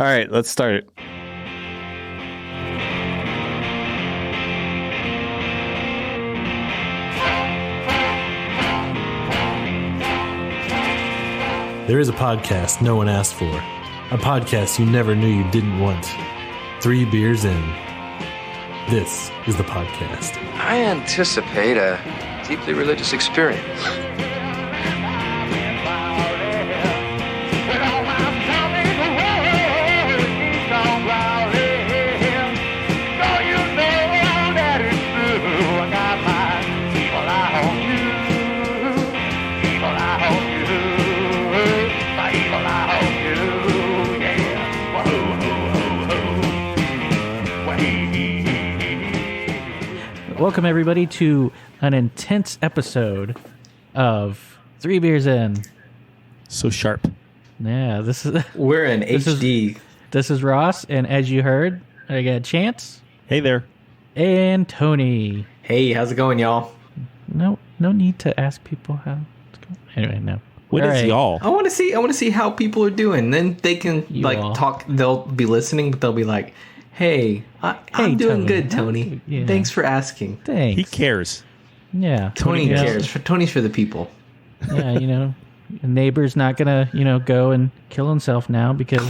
All right, let's start it. There is a podcast no one asked for. A podcast you never knew you didn't want. 3 beers in. This is the podcast. I anticipate a deeply religious experience. Welcome, everybody, to an intense episode of 3 Beers In. So sharp. Yeah, this is We're in HD. This is Ross, and as you heard, I got Chance Hey there. and Tony. Hey, how's it going, y'all? No need to ask people how it's going. Anyway, no. What All is right. y'all? I want to see how people are doing. Then they can You like all. talk. They'll be listening, but they'll be like, "Hey, I'm doing Tony. good, Tony. Yeah. Thanks for asking." Thanks. He cares. Yeah, Tony Yeah. cares. Tony's for the people. Yeah, a neighbor's not gonna, go and kill himself now because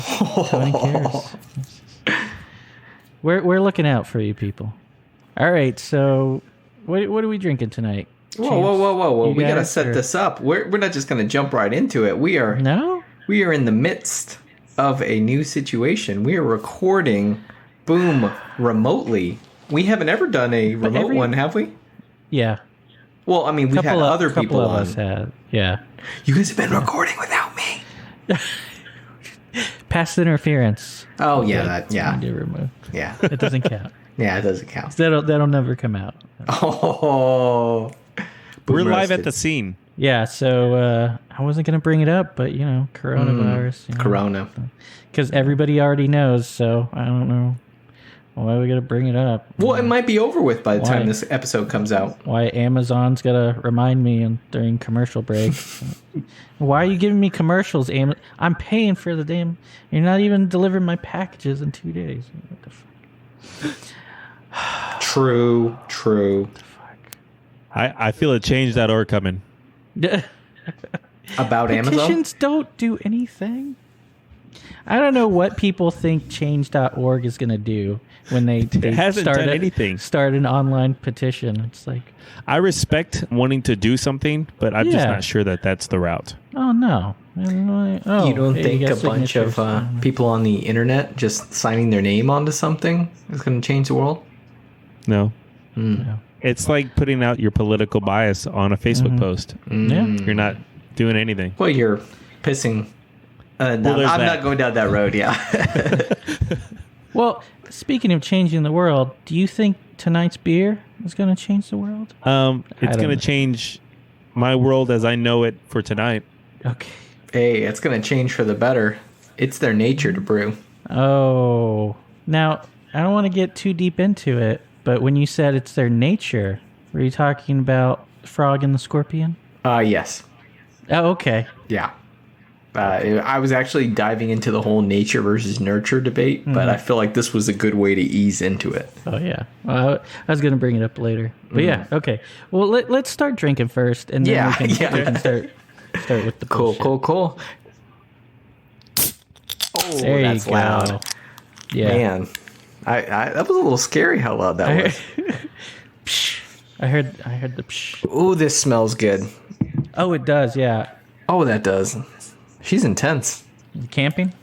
Tony cares. We're looking out for you people. All right, so what are we drinking tonight? Whoa! You We gotta guys set are- this up. We're not just gonna jump right into it. We are in the midst of a new situation. We are recording, remotely. We haven't ever done a remote one, have we? Yeah. Well, I mean, we've had other people couple of on. us had. Yeah. You guys have been recording without me. Pass interference. Oh yeah, Need to remove. yeah, It doesn't count. yeah. It doesn't count. That'll never come out. Oh, We're boom live at roasted. the scene. Yeah, so I wasn't gonna bring it up, but coronavirus. Corona. Because everybody already knows, so I don't know why we gotta bring it up. Well, it might be over with by the Why? time this episode comes out. Why Amazon's gotta remind me during commercial breaks. Why are you giving me commercials, I'm paying for the damn. You're not even delivering my packages in 2 days. What the fuck? True. I feel a change.org coming. About Amazon. Petitions don't do anything. I don't know what people think change.org is going to do when they hasn't start done anything. Start an online petition. It's like, I respect wanting to do something, but I'm just Yeah. not sure that that's the route. oh no. Oh, You don't hey, think got a bunch of signatures. people on the internet just signing their name onto something is going to change the world? No. No. It's like putting out your political bias on a Facebook post. Yeah. You're not doing anything. Well, you're pissing. I'm there's that. not going down that road. Yeah. Well, speaking of changing the world, do you think tonight's beer is going to change the world? It's don't going know. to change my world as I know it for tonight. Okay. Hey, it's going to change for the better. It's their nature to brew. Oh. Now, I don't want to get too deep into it, but when you said it's their nature, were you talking about the frog and the scorpion? Yes. Oh, okay. Yeah. I was actually diving into the whole nature versus nurture debate, but I feel like this was a good way to ease into it. Oh, yeah. Well, I was going to bring it up later. But yeah, okay. Well, let's start drinking first, and then Yeah, we can start with the Cool, bullshit. cool. Oh, There that's you go. loud. Yeah. Man, I that was a little scary how loud that was. I heard the psh. Ooh, this smells good. Oh, it does, yeah. Oh, that does. She's intense. Camping?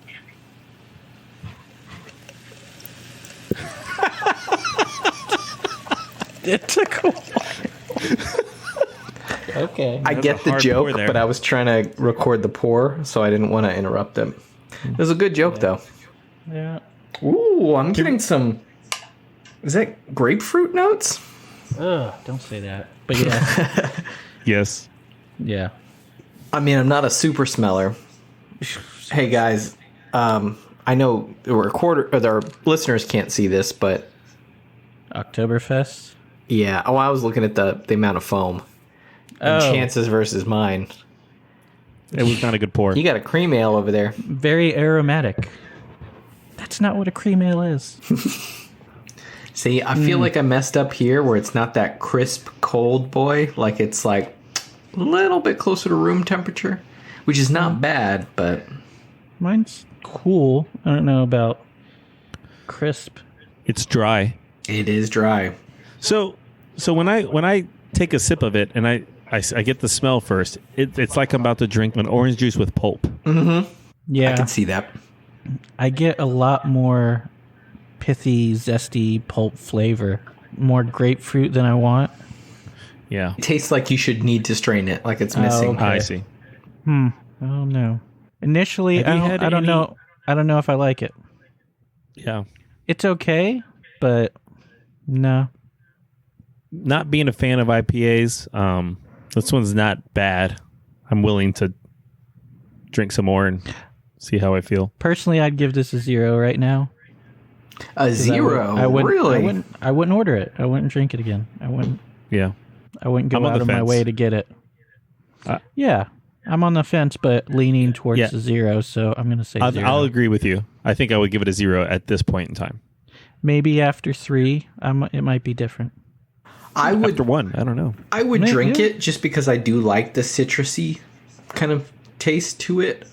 It took a while. Okay. I get a the hard joke, pour there. but I was trying to record the pour, so I didn't want to interrupt them. It was a good joke, though. Yeah. Ooh, I'm getting some. Is that grapefruit notes? Ugh, don't say that. But yeah. Yes. Yeah. I mean, I'm not a super smeller. Hey guys, I know our listeners can't see this, but Oktoberfest. yeah. Oh, I was looking at the amount of foam. And Oh. Chances versus mine. It was not a good pour. You got a cream ale over there. Very aromatic. That's not what a cream ale is. See, I feel like I messed up here where it's not that crisp cold boy. Like it's like a little bit closer to room temperature, which is not bad, but Mine's cool. I don't know about crisp. It's dry. it is dry. So when I take a sip of it and I get the smell first, it's like I'm about to drink an orange juice with pulp. Mm-hmm. Yeah. I can see that. I get a lot more pithy, zesty pulp flavor. More grapefruit than I want. Yeah. It tastes like you should need to strain it, like it's missing. okay. I see. I don't know. Initially, Have you had I don't any- know. I don't know if I like it. Yeah. It's okay, but no. Not being a fan of IPAs, this one's not bad. I'm willing to drink some more and see how I feel. Personally, I'd give this a 0 right now. A 0? I wouldn't, Really? I wouldn't order it. I wouldn't drink it again. I wouldn't go I'm on out the of my fence. way to get it. Yeah, I'm on the fence, but leaning towards Yeah. a 0. So I'm going to say 0. I'll agree with you. I think I would give it a 0 at this point in time. Maybe after 3, it might be different. I would After 1, I don't know. I would Maybe. drink it just because I do like the citrusy kind of taste to it.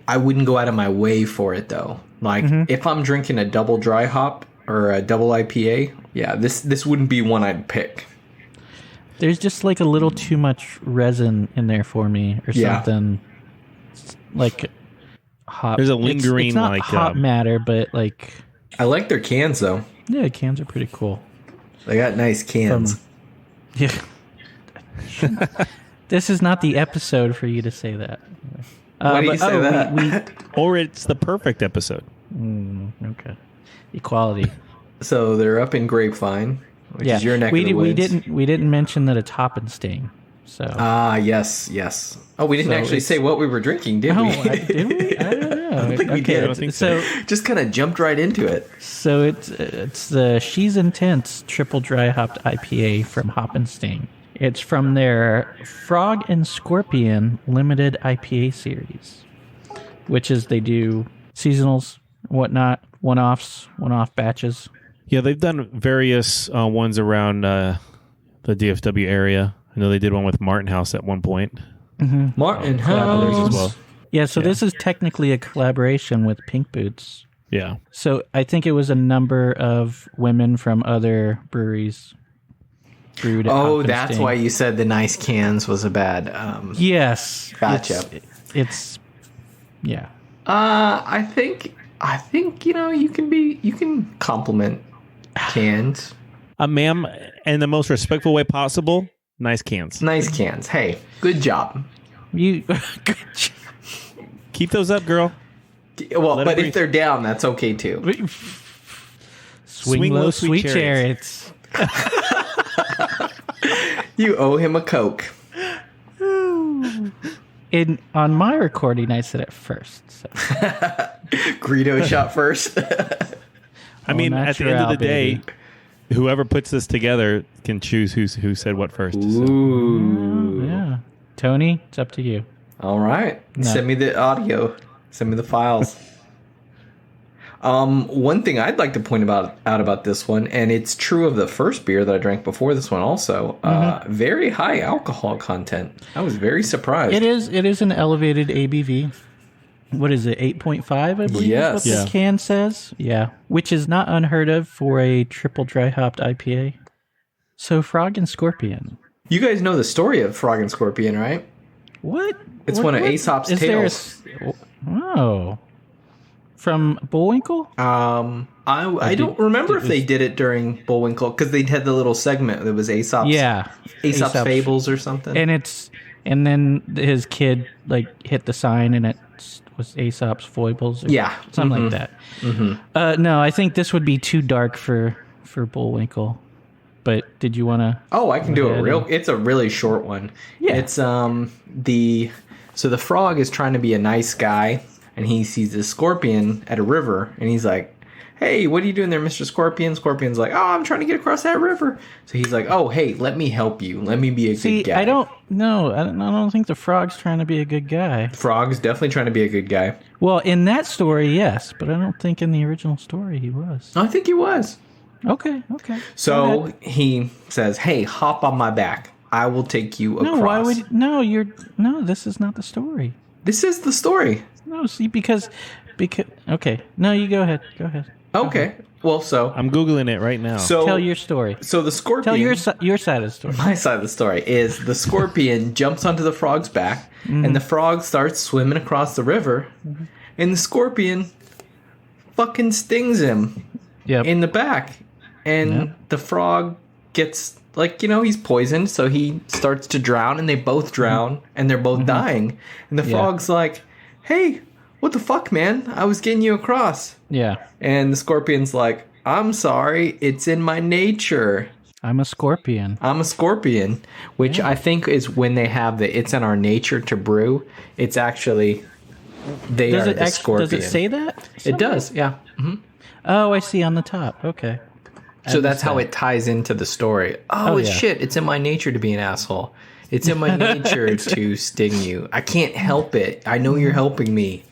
I wouldn't go out of my way for it though. Like if I'm drinking a double dry hop or a double IPA, yeah, this wouldn't be one I'd pick. There's just like a little too much resin in there for me, or Yeah. something. Like hop. There's a lingering, it's not like, hop matter, but like I like their cans though. yeah, cans are pretty cool. They got nice cans. Yeah. This is not the episode for you to say that. Why do you but- say that? We, Or it's the perfect episode. okay. Equality. So they're up in Grapevine, which is your neck of the woods. We didn't mention that it's Hop and Sting. So Yes. Oh, we didn't So actually it's- say what we were drinking, did Oh, we? did we? I don't know. I don't think we did. I don't think so. Just kind of jumped right into it. So it's the She's Intense triple dry hopped IPA from Hop and Sting. It's from their Frog and Scorpion limited IPA series, which is they do seasonals, whatnot, one-off batches. Yeah, they've done various ones around the DFW area. I know they did one with Martin House at one point. Martin Others House. as well. Yeah, so this is technically a collaboration with Pink Boots. Yeah. So I think it was a number of women from other breweries brewed at Hop Oh, and that's Sting. why you said the nice cans was a bad. Yes. Gotcha. It's yeah. I think you can compliment cans. Ma'am, in the most respectful way possible, nice cans. Nice cans. Hey, good job. You Keep those up, girl. Well, Let it but breathe. if they're down, that's okay too. swing low, sweet chariots. You owe him a Coke. On my recording, I said it first. So. Greedo shot first. I mean, at the end of the day, baby. whoever puts this together can choose who said what first. So. Ooh. Yeah, Tony, it's up to you. All right. No. Send me the audio. Send me the files. One thing I'd like to point out about this one, and it's true of the first beer that I drank before this one also, very high alcohol content. I was very surprised. It is an elevated ABV. What is it, 8.5, I believe Yes. is what Yeah. this can says? Yeah, which is not unheard of for a triple dry hopped IPA. So Frog and Scorpion. You guys know the story of Frog and Scorpion, right? What? It's one of Aesop's Is there tales. Oh. From Bullwinkle? I don't remember if they did it during Bullwinkle because they had the little segment that was Aesop's Aesop's Fables or something. And then his kid like hit the sign and it was Aesop's Foibles or something like that. Mm-hmm. No, I think this would be too dark for Bullwinkle. But did you want to? Oh, I can do it it's a really short one. Yeah. It's the frog is trying to be a nice guy and he sees this scorpion at a river and he's like, hey, what are you doing there, Mr. Scorpion? Scorpion's like, oh, I'm trying to get across that river. So he's like, oh, hey, let me help you. Let me be a good guy. I don't think the frog's trying to be a good guy. Frog's definitely trying to be a good guy. Well, in that story, yes, but I don't think in the original story he was. I think he was. Okay. So he says, hey, hop on my back. I will take you across. No, why would... No, this is not the story. This is the story. No, see, because... Okay. No, you go ahead. Okay. Well, so... I'm Googling it right now. So tell your story. So the scorpion... Tell your side of the story. My side of the story is the scorpion jumps onto the frog's back, and the frog starts swimming across the river, and the scorpion fucking stings him in the back. And the frog gets, he's poisoned, so he starts to drown, and they both drown, and they're both dying. And the frog's like, hey, what the fuck, man? I was getting you across. Yeah. And the scorpion's like, I'm sorry, it's in my nature. I'm a scorpion, which I think is when they have it's in our nature to brew. It's actually, the scorpion. Does it say that? Somewhere? It does, yeah. Mm-hmm. Oh, I see on the top. Okay. So that's how it ties into the story. Shit, it's in my nature to be an asshole. It's in my nature to sting you. I can't help it. I know you're helping me,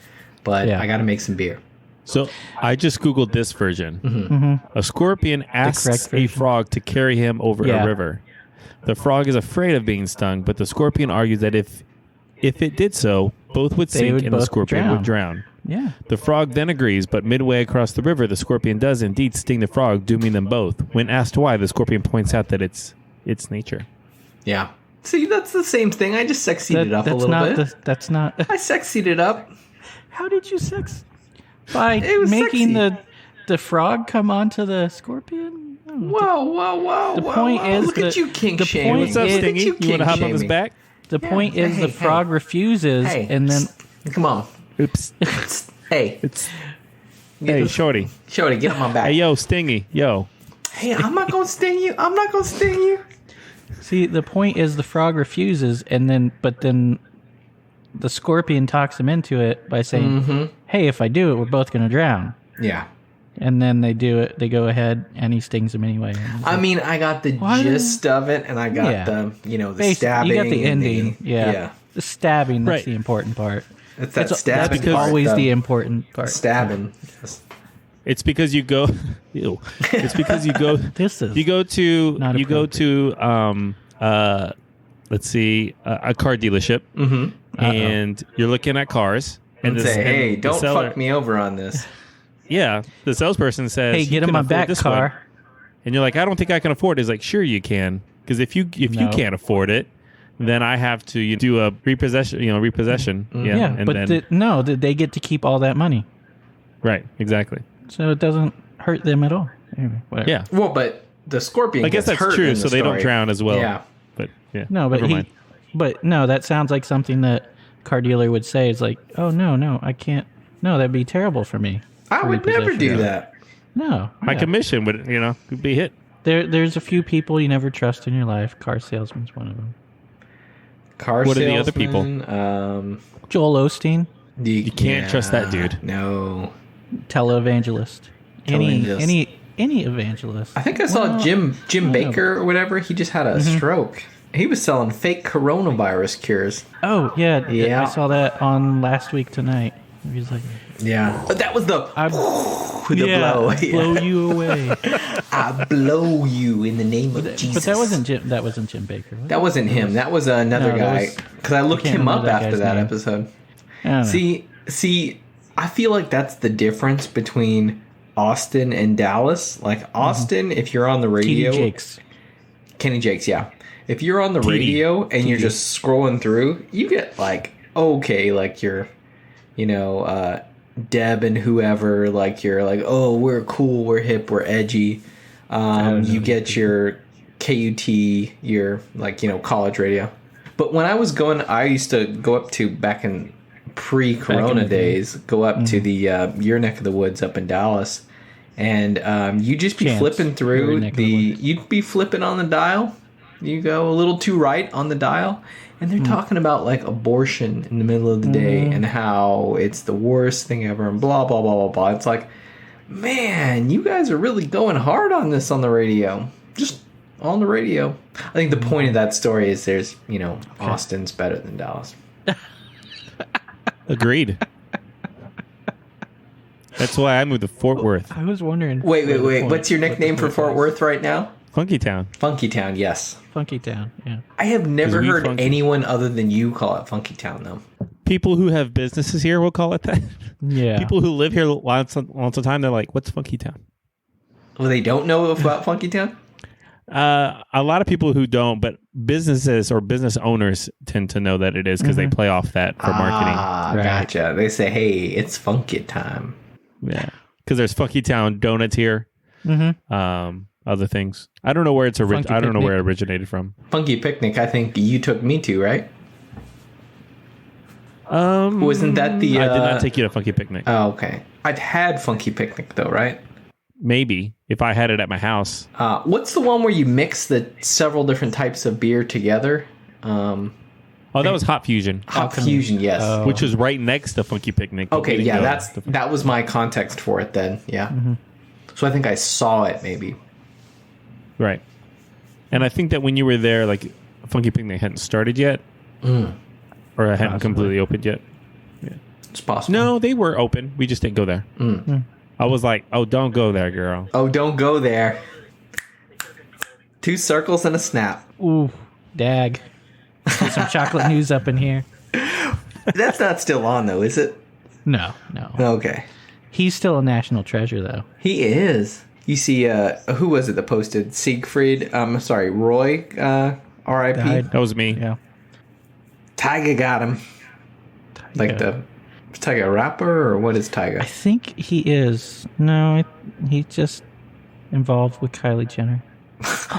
but I got to make some beer. So I just Googled this version. A scorpion asks a frog to carry him over a river. The frog is afraid of being stung, but the scorpion argues that if it did so, both would sink and the scorpion would drown. Yeah. The frog then agrees, but midway across the river, the scorpion does indeed sting the frog, dooming them both. When asked why, the scorpion points out that it's nature. Yeah. See, that's the same thing. I just sexied it up a little bit. That's not... I sexied it up. How did you sex... By making the frog come onto the scorpion? Whoa. The point is... Look at you kink shaming. What's up, Stingy? You want to hop on his back? The point is the frog refuses, and then... Come on. Oops. Hey, Shorty, get on my back. Hey, yo, Stingy, yo. Hey, I'm not gonna sting you. See, the point is the frog refuses, but then the scorpion talks him into it by saying, "Hey, if I do it, we're both gonna drown." Yeah. And then they do it. They go ahead, and he stings him anyway. I mean, I got the gist of it, and I got the stabbing. You got the ending. The stabbing. That's the important part. That's stabbing. That's always the important part. Stabbing. It's because you go. Ew. It's because you go. Let's see, a car dealership, and you're looking at cars, and say, "Hey, don't fuck me over on this." Yeah, the salesperson says, "Hey, get in my back car," and you're like, "I don't think I can afford it." He's like, "Sure, you can, because if you can't afford it." Then I have to do a repossession. Yeah, and they get to keep all that money. Right, exactly. So it doesn't hurt them at all. Anyway, whatever. Yeah. Well, but the scorpion. I guess that's true. So they don't drown as well. Yeah. But yeah. No, that sounds like something that car dealer would say. It's like, oh no, I can't. No, that'd be terrible for me. I would never do that. No, my commission would be hit. There's a few people you never trust in your life. Car salesman's one of them. What are the other people? Joel Osteen. You can't trust that dude. No. Televangelist. Any evangelist. I think I saw Jim Baker or whatever. He just had a stroke. He was selling fake coronavirus cures. Oh yeah. I saw that on Last Week Tonight. He's like, but that was the blow. Blow you away. I blow you in the name of Jesus. But that wasn't Jim Baker. That wasn't him. That was another guy. Because I looked him up after that episode. See, I feel like that's the difference between Austin and Dallas. Like Austin, if you're on the radio, Kenny Jakes, yeah. If you're on the radio and you're just scrolling through, you get you're, Deb and whoever, you're like, oh, we're cool, we're hip, we're edgy. You get your KUT, your college radio. But when I was I used to go up to, back in pre-corona days, go up to the your neck of the woods up in Dallas, and you'd just be flipping through you'd be flipping on the dial. You go a little too right on the dial, and they're talking about abortion in the middle of the day and how it's the worst thing ever and blah blah blah blah blah. It's like Man, you guys are really going hard on this on the radio. Just on the radio. I think the point of that story is there's, Austin's better than Dallas. Agreed. That's why I moved to Fort Worth. I was wondering. Wait. What's your nickname for Fort Worth right now? Funky Town. Funky Town, yes. Funky Town, yeah. I have never heard funky. anyone other than you call it Funky Town, though. People who have businesses here will call it that. Yeah. People who live here lots of time, they're like, "What's Funky Town?" Well, they don't know about Funky Town? A lot of people who don't, but businesses or business owners tend to know that it is because they play off that for marketing. Right. Gotcha. They say, "Hey, it's Funky time." Yeah, because there's Funky Town donuts here. Other things. I don't know where it's I don't know where it originated from. Funky Picnic. I think you took me to, right? Wasn't that the? I did not take you to Funky Picnic. Oh, okay. I've had Funky Picnic though, right? Maybe if I had it at my house. What's the one where you mix the several different types of beer together? That was Hop Fusion. Hop Fusion, yes. Which was right next to Funky Picnic. Okay, yeah, that was my context for it then. Yeah. So I think I saw it maybe. Right. And I think that when you were there, like Funky Picnic hadn't started yet, or it hadn't completely opened yet. Yeah, it's possible. No, they were open. We just didn't go there. I was like, "Oh, don't go there, girl." Oh, don't go there. 2 circles and a snap. Ooh, dag. Get some chocolate news up in here. That's not still on though, is it? No. Okay. He's still a national treasure though. He is. You see, who was it that posted? Siegfried? Roy, R.I.P. Died. That was me. Yeah. Tyga got him. Like is Tyga a rapper, or what is Tyga? I think he is. No, he's just involved with Kylie Jenner.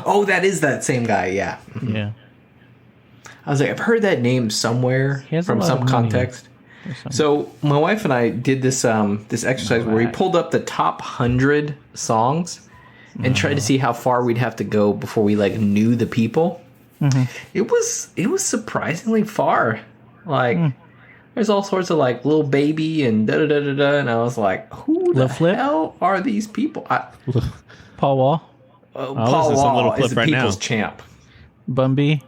Oh, that is that same guy, yeah. Yeah. I was like, I've heard that name somewhere from some context. So my wife and I did this this exercise where we pulled up the top 100 songs and tried to see how far we'd have to go before we knew the people. It was surprisingly far. There's all sorts of Lil Baby and da da da da da, and I was like, who the hell are these people? Paul Wall. Paul Wall is the people's champ. Bumby.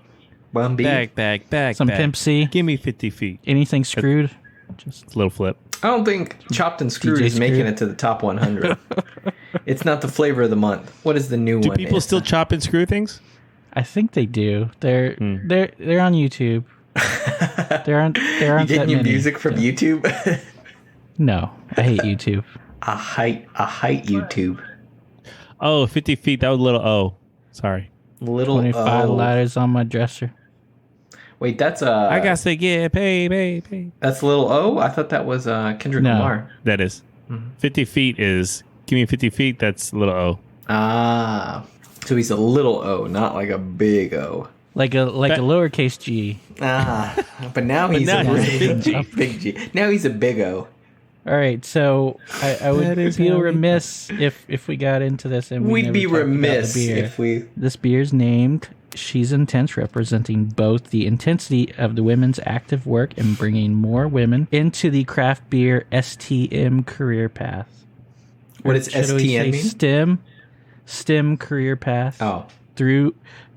Back. Some Pimp C. Give me 50 feet. Anything screwed. Just little flip. I don't think Chopped and Screwed is making it to the top 100. It's not the flavor of the month. What is the new one? Do people still chop and screw things? I think they do. They're on YouTube. There aren't you getting your music from YouTube? No, I hate YouTube. I hate YouTube. Oh, 50 feet. That was little O. Sorry. Little 25 ladders on my dresser. Wait, that's I got to get paid. That's Little O? I thought that was Kendrick Lamar. That is. 50 feet is, give me 50 feet, that's little O. Ah. So he's a little O, not like a big O. Like a lowercase G. Ah. But now he's a big G. Big G. Now he's a big O. All right, so I would feel remiss if we got into this and we'd be remiss if we. This beer's named She's Intense, representing both the intensity of the women's active work and bringing more women into the craft beer STM career path. What does STM mean? STEM career path. Oh.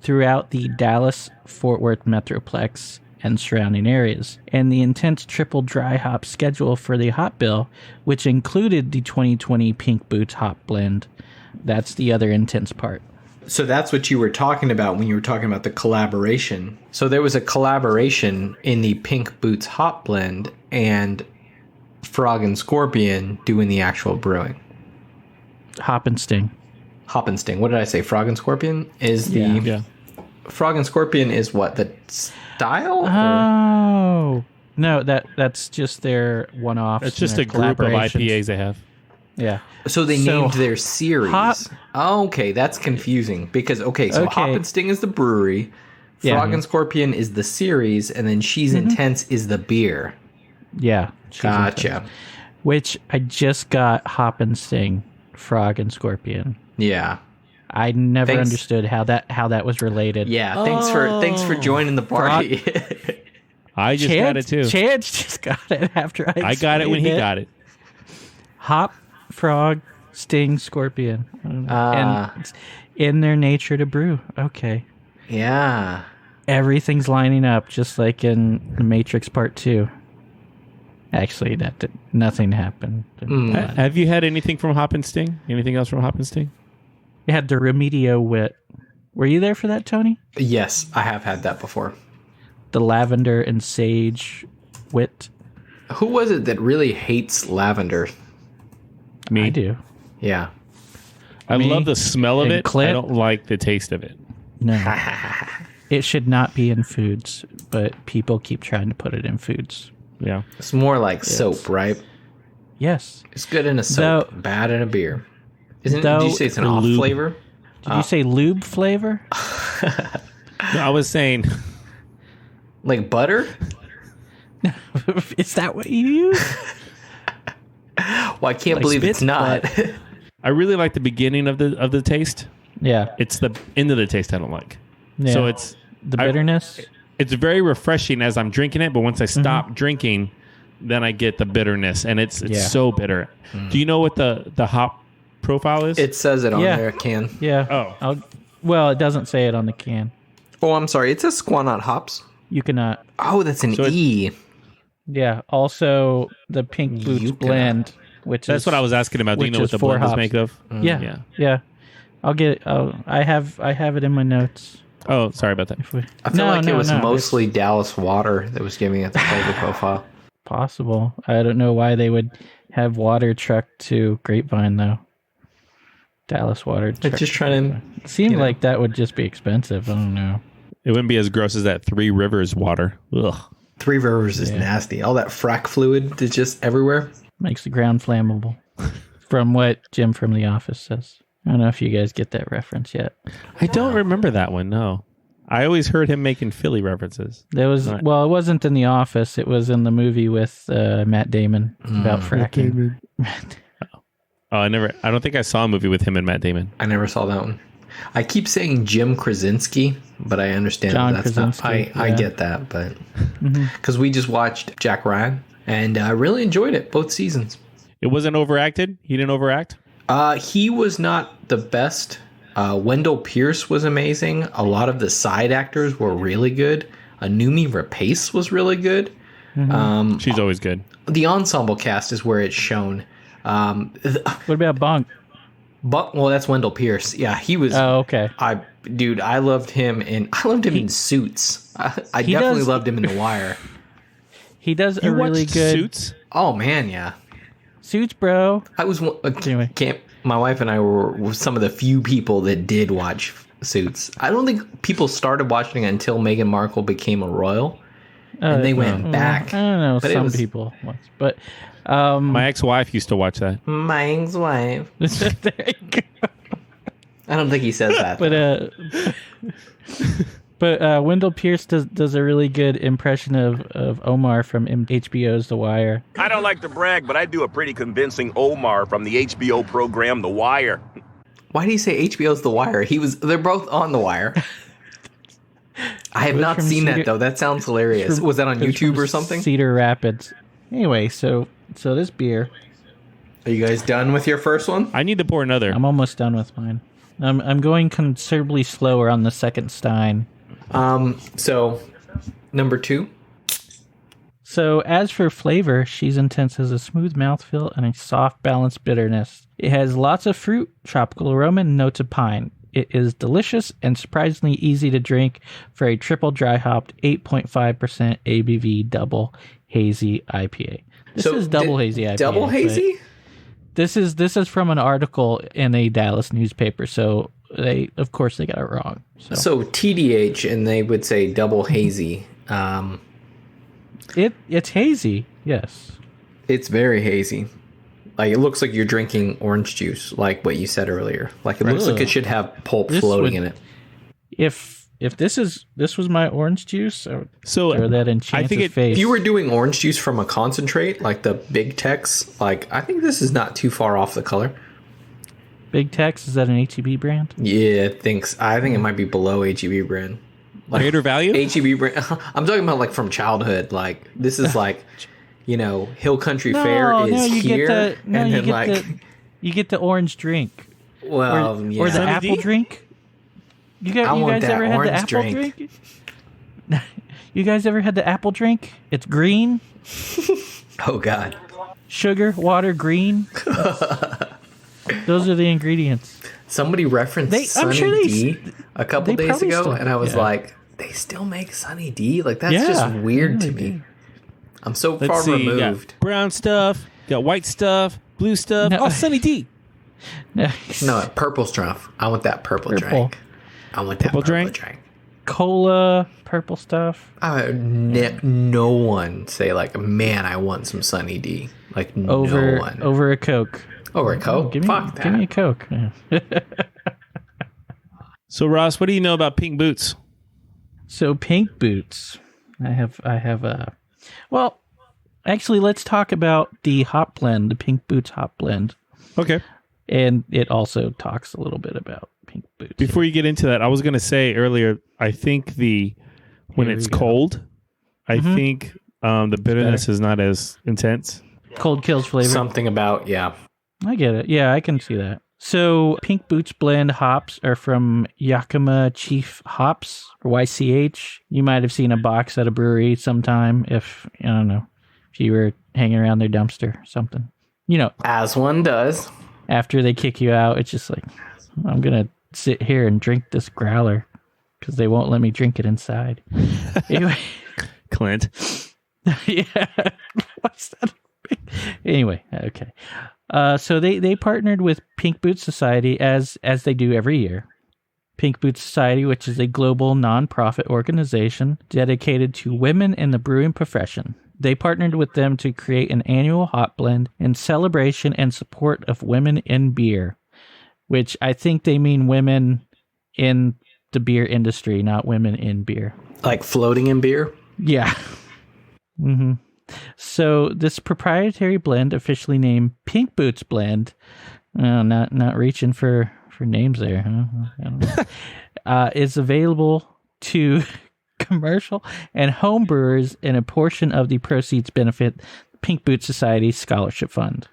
Throughout the Dallas-Fort Worth Metroplex and surrounding areas, and the intense triple dry hop schedule for the hop bill, which included the 2020 Pink Boots hop blend. That's the other intense part. So that's what you were talking about when you were talking about the collaboration. So there was a collaboration in the Pink Boots hop blend and Frog and Scorpion doing the actual brewing. Hop and Sting. Hop and Sting. What did I say? Frog and Scorpion is the... Yeah. Frog and Scorpion is what? The style? Oh. No, that's just their one-offs. It's just a group of IPAs they have. Yeah. So they named their series. Okay, that's confusing. Because, so Hop and Sting is the brewery, Frog and Scorpion is the series, and then She's Intense is the beer. Yeah. Gotcha. Intense. Which I just got Hop and Sting, Frog and Scorpion. Yeah. I never understood how that was related. Yeah, thanks for joining the party. I just got it too. Chance just got it after I got it when he got it. Hop, Frog, Sting, Scorpion. And it's in their nature to brew. Okay. Yeah. Everything's lining up, just like in Matrix Part 2. Actually, nothing happened. Have you had anything from Hop and Sting? Anything else from Hop and Sting? You had the Remedio wit. Were you there for that, Tony? Yes, I have had that before. The lavender and sage wit. Who was it that really hates lavender? Me. I do. Yeah. I love the smell of it. Clint? I don't like the taste of it. No. It should not be in foods, but people keep trying to put it in foods. Yeah. It's more like soap, right? Yes. It's good in a soap, bad in a beer. Did you say it's an off flavor? Did you say lube flavor? No, I was saying... Like butter? Is that what you use? Well, I can't believe it's not. I really like the beginning of the taste. Yeah. It's the end of the taste I don't like. Yeah. So it's... The bitterness? It's very refreshing as I'm drinking it, but once I stop drinking, then I get the bitterness, and it's so bitter. Do you know what the hop profile is? It says it on their can. Yeah. Oh. Well, it doesn't say it on the can. Oh, I'm sorry. It says Squanot hops. You cannot. Oh, that's an E. Yeah. Also, the Pink Boots blend, which that's what I was asking about. Do you know what the blend is made of? Yeah. I'll get it. I have it in my notes. Oh, sorry about that. I feel like it was mostly Dallas water that was giving it the flavor profile. Possible. I don't know why they would have water trucked to Grapevine, though. Dallas water. It's just trying to... It seemed like that would just be expensive. I don't know. It wouldn't be as gross as that Three Rivers water. Ugh. Three Rivers is nasty. All that frack fluid is just everywhere. Makes the ground flammable. From what Jim from The Office says. I don't know if you guys get that reference yet. I don't remember that one, no. I always heard him making Philly references. There was well, it wasn't in The Office. It was in the movie with Matt Damon about fracking. I don't think I saw a movie with him and Matt Damon. I never saw that one. I keep saying Jim Krasinski, but I understand that's Krasinski, not. I get that, but because we just watched Jack Ryan, and I really enjoyed it both seasons. It wasn't overacted. He didn't overact. He was not the best. Wendell Pierce was amazing. A lot of the side actors were really good. Anumi Rapace was really good. She's always good. The ensemble cast is where it's shown. What about Bunk? Well, that's Wendell Pierce. Yeah, he was. Oh, okay. I loved him in Suits. I definitely loved him in The Wire. He does a really good Suits. Oh man, yeah. Suits, bro. I was anyway. My wife and I were some of the few people that did watch Suits. I don't think people started watching it until Meghan Markle became a royal, and they went back. I don't know. But some people, but my ex-wife used to watch that. My ex-wife. There you go. I don't think he says that. But Wendell Pierce does a really good impression of Omar from HBO's The Wire. I don't like to brag, but I do a pretty convincing Omar from the HBO program The Wire. Why do you say HBO's The Wire? They're both on The Wire. I have not seen that though. That sounds hilarious. Was that on YouTube or something? Cedar Rapids. Anyway, so this beer. Are you guys done with your first one? I need to pour another. I'm almost done with mine. I'm going considerably slower on the second Stein. So number 2. So as for flavor, She's Intense has a smooth mouthfeel and a soft, balanced bitterness. It has lots of fruit, tropical aroma, and notes of pine. It is delicious and surprisingly easy to drink for a triple dry hopped 8.5% ABV double hazy IPA. This is double hazy IPA. Double hazy? This is from an article in a Dallas newspaper, so of course they got it wrong. So TDH, and they would say double hazy. It's hazy, yes. It's very hazy. Like it looks like you're drinking orange juice, like what you said earlier. Like it looks like it should have pulp floating in it. If this was my orange juice, I would throw that in Chance's face. If you were doing orange juice from a concentrate, like the Big Tex, like I think this is not too far off the color. Big Tex, is that an HEB brand? Yeah, I think it might be below HEB brand. Like, Greater value? HEB brand. I'm talking about like from childhood. Like this is like, Hill Country Fair is here, and then like You get the orange drink. Well, or the apple drink. You guys ever had the apple drink? You guys ever had the apple drink? It's green. Oh God. Sugar, water, green. Those are the ingredients. Somebody referenced Sunny D a couple days ago, and I was like, they still make Sunny D? Like, that's just weird to me. I'm so far removed. You got brown stuff, you got white stuff, blue stuff. No. Oh, Sunny D. No, purple stuff. I want that purple drink. I want that purple drink. Cola, purple stuff. I heard no one say like, man, I want some Sunny D. Like, no one. Over a Coke. Over a Coke? Fuck that. Give me a Coke. Yeah. So, Ross, what do you know about pink boots? So, pink boots. I have well, actually, let's talk about the hop blend, the Pink Boots hop blend. Okay. And it also talks a little bit about pink boots. Before you get into that, I was going to say earlier, I think when it's cold, I think the bitterness is not as intense. Cold kills flavor. Something about, I get it. Yeah, I can see that. So, Pink Boots blend hops are from Yakima Chief Hops, or YCH. You might have seen a box at a brewery sometime if you were hanging around their dumpster or something. As one does. After they kick you out, it's just like, I'm going to sit here and drink this growler because they won't let me drink it inside. Anyway. Clint. Yeah. What's that? Anyway, okay. So they partnered with Pink Boots Society as they do every year. Pink Boots Society, which is a global nonprofit organization dedicated to women in the brewing profession. They partnered with them to create an annual hop blend in celebration and support of women in beer, which I think they mean women in the beer industry, not women in beer. Like floating in beer? Yeah. Mm-hmm. So this proprietary blend, officially named Pink Boots Blend, not reaching for names there, huh? I don't know. Is available to commercial and home brewers, and a portion of the proceeds benefit Pink Boots Society Scholarship Fund.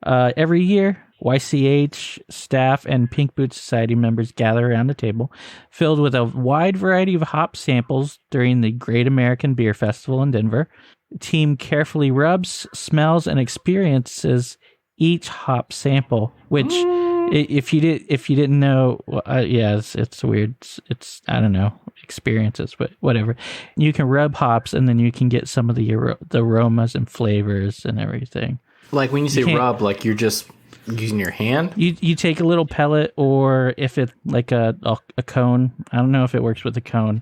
Every year, YCH staff and Pink Boots Society members gather around a table filled with a wide variety of hop samples during the Great American Beer Festival in Denver. The team carefully rubs, smells, and experiences each hop sample, which if you didn't know, it's weird. It's I don't know, experiences, but whatever. You can rub hops, and then you can get some of the aromas and flavors and everything. Like when you say rub, like you're just using your hand? You take a little pellet, or if it's like a cone. I don't know if it works with a cone,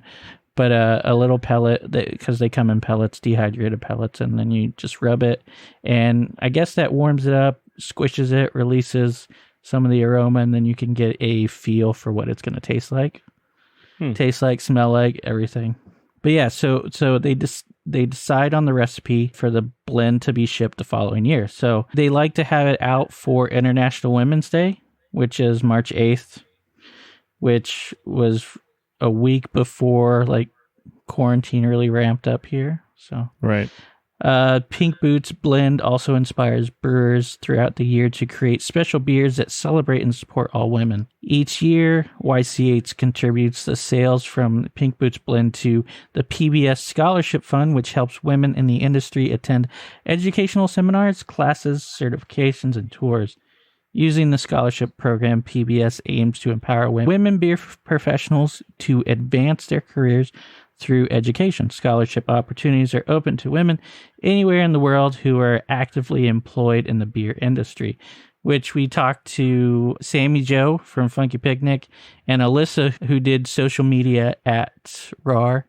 but a little pellet, because they come in pellets, dehydrated pellets, and then you just rub it. And I guess that warms it up, squishes it, releases some of the aroma, and then you can get a feel for what it's going to taste like. Taste like, smell like, everything. But yeah, so they decide on the recipe for the blend to be shipped the following year. So they like to have it out for International Women's Day, which is March 8th, which was a week before like quarantine really ramped up here. So right. Pink Boots Blend also inspires brewers throughout the year to create special beers that celebrate and support all women. Each year, YCH contributes the sales from Pink Boots Blend to the PBS Scholarship Fund, which helps women in the industry attend educational seminars, classes, certifications, and tours. Using the scholarship program, PBS aims to empower women beer professionals to advance their careers through education. Scholarship opportunities are open to women anywhere in the world who are actively employed in the beer industry, which we talked to Sammy Joe from Funky Picnic and Alyssa, who did social media at RAR,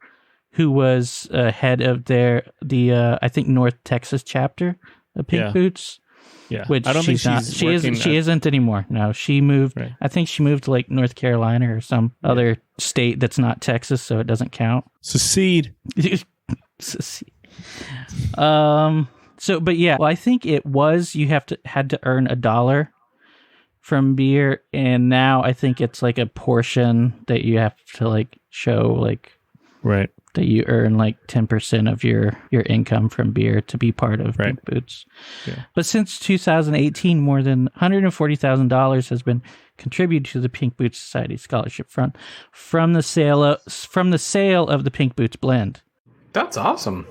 who was head of the I think North Texas chapter of Pink Boots. Yeah, which I don't think she isn't anymore. No, she moved. Right. I think she moved to like North Carolina or some other state that's not Texas, so it doesn't count. Secede. Secede. So, but yeah, well, I think it was had to earn $1 from beer, and now I think it's like a portion that you have to like show like right that you earn like 10% of your income from beer to be part of Pink Boots. Yeah. But since 2018, more than $140,000 has been contributed to the Pink Boots Society Scholarship Fund from the sale of the Pink Boots blend. That's awesome.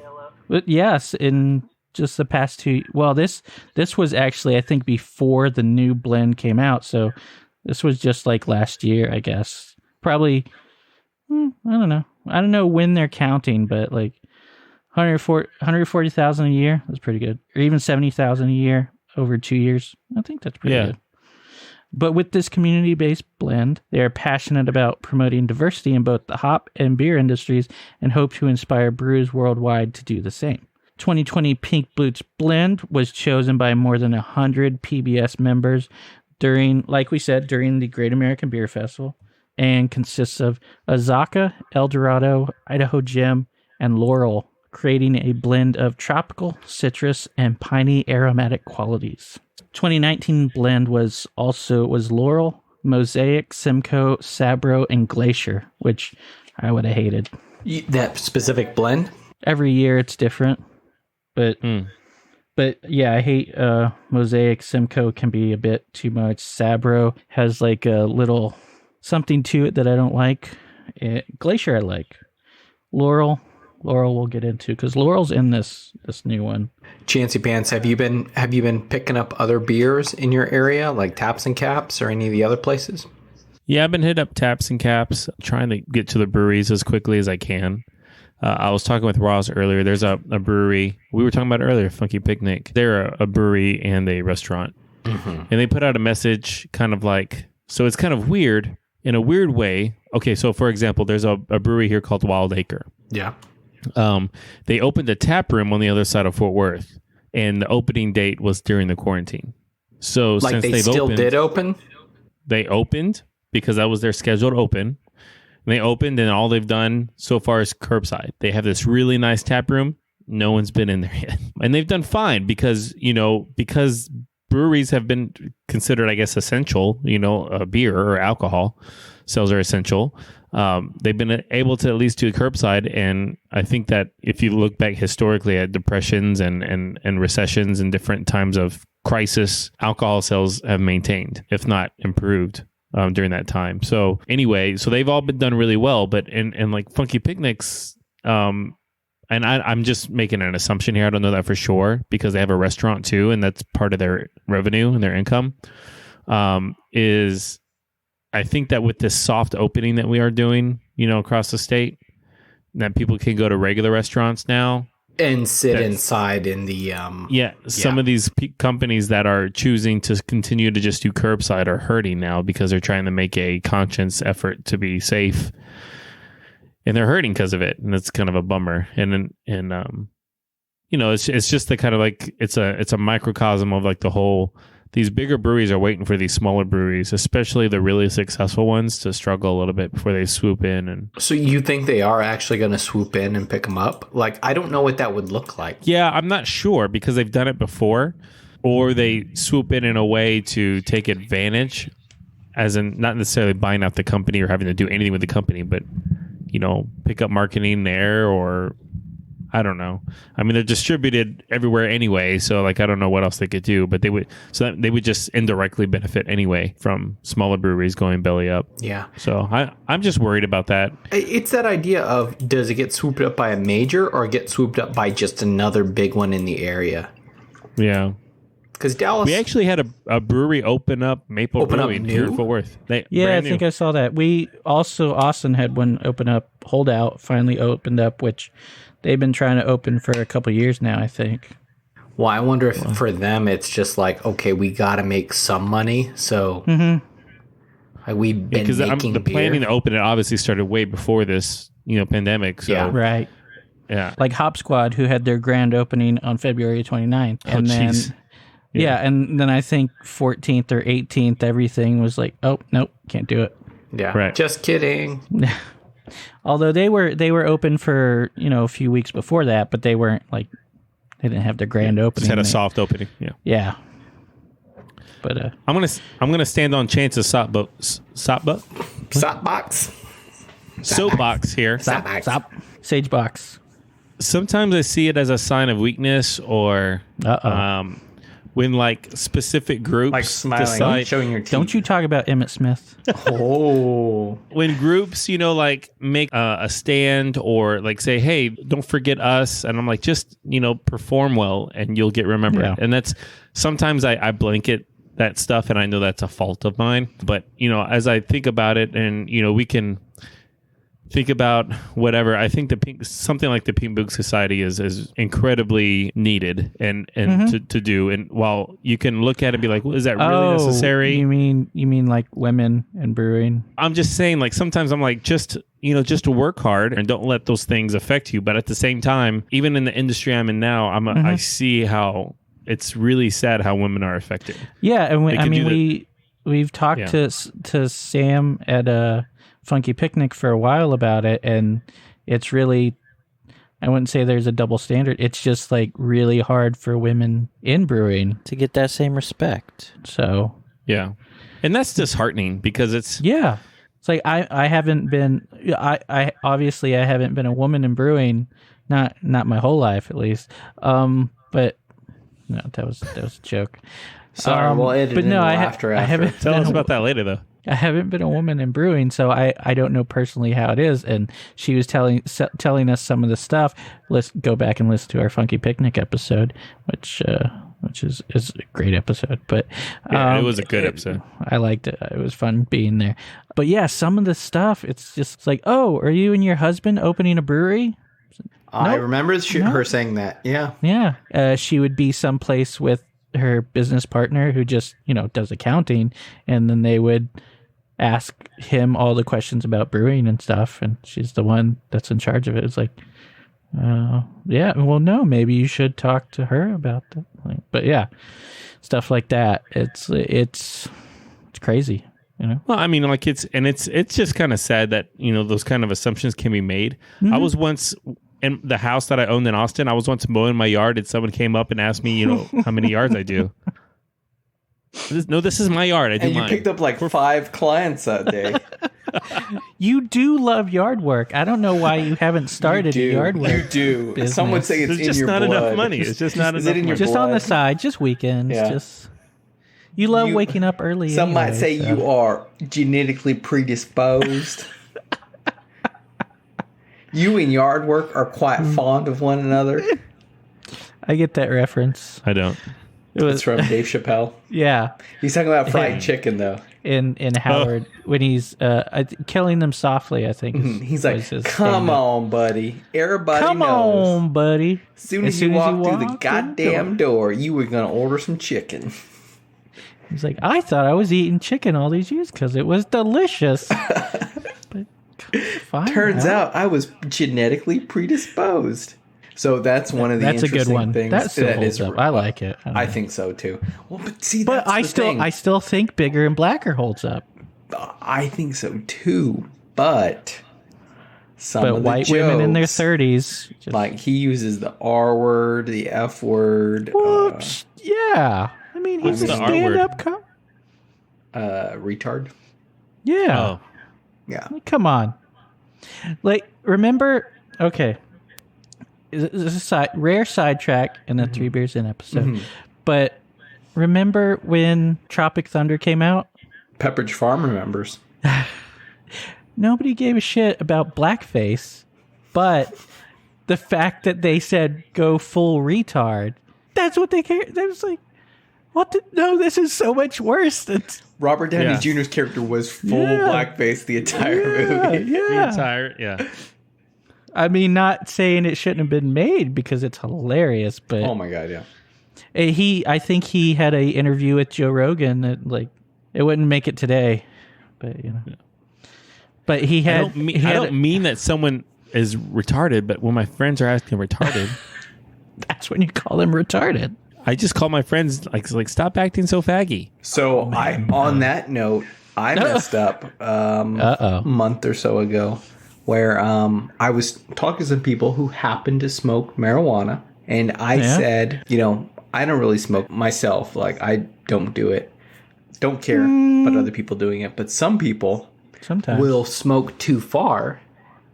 But yes, in just the past this was actually, I think, before the new blend came out. So this was just like last year, I guess. Probably, I don't know. I don't know when they're counting, but like 140,000 a year, that's pretty good. Or even 70,000 a year over 2 years. I think that's pretty good. But with this community-based blend, they are passionate about promoting diversity in both the hop and beer industries and hope to inspire brewers worldwide to do the same. 2020 Pink Boots blend was chosen by more than 100 PBS members during the Great American Beer Festival, and consists of Azaka, El Dorado, Idaho Gem, and Laurel, creating a blend of tropical, citrus, and piney aromatic qualities. 2019 blend was Laurel, Mosaic, Simcoe, Sabro, and Glacier, which I would have hated. That specific blend? Every year it's different, but yeah, I hate Mosaic. Simcoe can be a bit too much. Sabro has like a little something to it that I don't like. Glacier I like. Laurel we'll get into, because Laurel's in this new one. Chancy Pants, have you been picking up other beers in your area, like Taps and Caps or any of the other places? Yeah, I've been hitting up Taps and Caps, trying to get to the breweries as quickly as I can. I was talking with Ross earlier. There's a brewery we were talking about earlier, Funky Picnic. They're a brewery and a restaurant. Mm-hmm. And they put out a message kind of like, so it's kind of weird in a weird way. Okay, so for example, there's a brewery here called Wild Acre. Yeah. They opened a tap room on the other side of Fort Worth, and the opening date was during the quarantine. So like since they they've still opened, did open? They opened because that was their scheduled open. They opened, and all they've done so far is curbside. They have this really nice tap room. No one's been in there yet. And they've done fine because breweries have been considered, I guess, essential. Beer or alcohol sales are essential. They've been able to at least do curbside. And I think that if you look back historically at depressions and recessions and different times of crisis, alcohol sales have maintained, if not improved. During that time. So anyway, they've all been done really well, but in like Funky Picnics, and I'm just making an assumption here. I don't know that for sure because they have a restaurant too, and that's part of their revenue and their income. Is I think that with this soft opening that we are doing, across the state, that people can go to regular restaurants now. And sit inside in the... some of these companies that are choosing to continue to just do curbside are hurting now because they're trying to make a conscious effort to be safe. And they're hurting because of it. And it's kind of a bummer. And it's just the kind of like... It's a microcosm of like the whole... These bigger breweries are waiting for these smaller breweries, especially the really successful ones, to struggle a little bit before they swoop in. And so you think they are actually going to swoop in and pick them up? Like, I don't know what that would look like. Yeah, I'm not sure because they've done it before, or they swoop in a way to take advantage, as in not necessarily buying out the company or having to do anything with the company, but, pick up marketing there, or I don't know. I mean, they're distributed everywhere anyway, so like I don't know what else they could do, but they would just indirectly benefit anyway from smaller breweries going belly up. Yeah. So I'm just worried about that. It's that idea of, does it get swooped up by a major or get swooped up by just another big one in the area? Yeah. Because Dallas, we actually had a brewery open up Brewing here in Fort Worth. I think I saw that. We also, Austin had one open up. Holdout finally opened up, which they've been trying to open for a couple years now, I think. Well, I wonder if for them it's just like, okay, we got to make some money, so we've been making the beer. planning to open it obviously started way before this, pandemic. So yeah. Right. Yeah. Like Hop Squad, who had their grand opening on February 29th. And then, and then I think 14th or 18th, everything was like, oh, nope, can't do it. Yeah. Right. Just kidding. Although they were open for, a few weeks before that, but they weren't like, they didn't have their grand opening. Just had a soft opening. Yeah. Yeah. But I'm gonna stand on Chance's soapbox here. Stop. Sage box. Sometimes I see it as a sign of weakness, or when like specific groups like smiling, decide, showing your teeth. Don't you talk about Emmett Smith? Oh, when groups, like make a stand or like say, hey, don't forget us, and I'm like, just perform well and you'll get remembered. Yeah. And that's sometimes I blanket that stuff, and I know that's a fault of mine. But as I think about it, and we can think about whatever. I think something like the Pink Book Society is incredibly needed and to do. And while you can look at it and be like, well, is that really necessary? You mean like women and brewing? I'm just saying, like, sometimes I'm like, just to work hard and don't let those things affect you. But at the same time, even in the industry I'm in now, I see how it's really sad how women are affected. Yeah, and we've talked to Sam at a Funky Picnic for a while about it, and it's really, I wouldn't say there's a double standard. It's just like really hard for women in brewing to get that same respect. So yeah, and that's disheartening because it's like I haven't been I obviously I haven't been a woman in brewing, not my whole life at least. But no, that was a joke. Sorry, we'll edit but no, I haven't. Tell us about that later, though. I haven't been a woman in brewing, so I don't know personally how it is. And she was telling us some of the stuff. Let's go back and listen to our Funky Picnic episode, which is a great episode. But it was a good episode. I liked it. It was fun being there. But yeah, some of the stuff, it's just like, oh, are you and your husband opening a brewery? I remember her saying that. Yeah. Yeah. She would be someplace with her business partner who just, does accounting, and then they would ask him all the questions about brewing and stuff, and she's the one that's in charge of it. It's like, yeah, well, no, maybe you should talk to her about that. But yeah, stuff like that. It's crazy, Well, I mean, like it's just kind of sad that those kind of assumptions can be made. Mm-hmm. I was once in the house that I owned in Austin. I was once mowing my yard, and someone came up and asked me, how many yards I do. This is my yard. I do and you mine. Picked up like 5 clients that day. You do love yard work. I don't know why you haven't started a yard work. You do. Business. Some would say it's There's in just your not blood. enough money. It's just not enough money. Just on the side, just weekends. Yeah. Just you love waking up early. Some anyway, might say you are genetically predisposed. You and yard work are quite fond of one another. I get that reference. I don't. It's from Dave Chappelle. Yeah. He's talking about fried chicken, though. In Howard, when he's killing them softly, I think. He's like, come on, buddy. Everybody knows. Come on, buddy. As soon as you walk through the goddamn door, you were going to order some chicken. He's like, I thought I was eating chicken all these years because it was delicious. But turns out I was genetically predisposed. So that's one of the that's interesting a good one. things. That still holds up. I like it. I think so too. Well, but see, but I still think Bigger and Blacker holds up. I think so too. But some of the white jokes, women in their 30s, like he uses the R word, the F word. Yeah, I mean he's a stand-up retard. Yeah. Oh. Yeah. Come on. Like, remember? Okay. This is a rare sidetrack in the 3 Beers In episode. But remember when Tropic Thunder came out? Pepperidge Farm remembers. Nobody gave a shit about blackface, but the fact that they said go full retard, that's what they cared. They was like, what? No, this is so much worse than... Robert Downey Jr.'s character was full blackface the entire movie. Yeah. I mean, not saying it shouldn't have been made because it's hilarious, but oh my god, yeah. I think he had a interview with Joe Rogan that like it wouldn't make it today, but But he had. I don't mean that someone is retarded, but when my friends are asking retarded, that's when you call them retarded. I just call my friends like stop acting so faggy. So on that note, I messed up a month or so ago. Where I was talking to some people who happened to smoke marijuana. And I said, I don't really smoke myself. Like, I don't do it. Don't care about other people doing it. But some people sometimes will smoke too far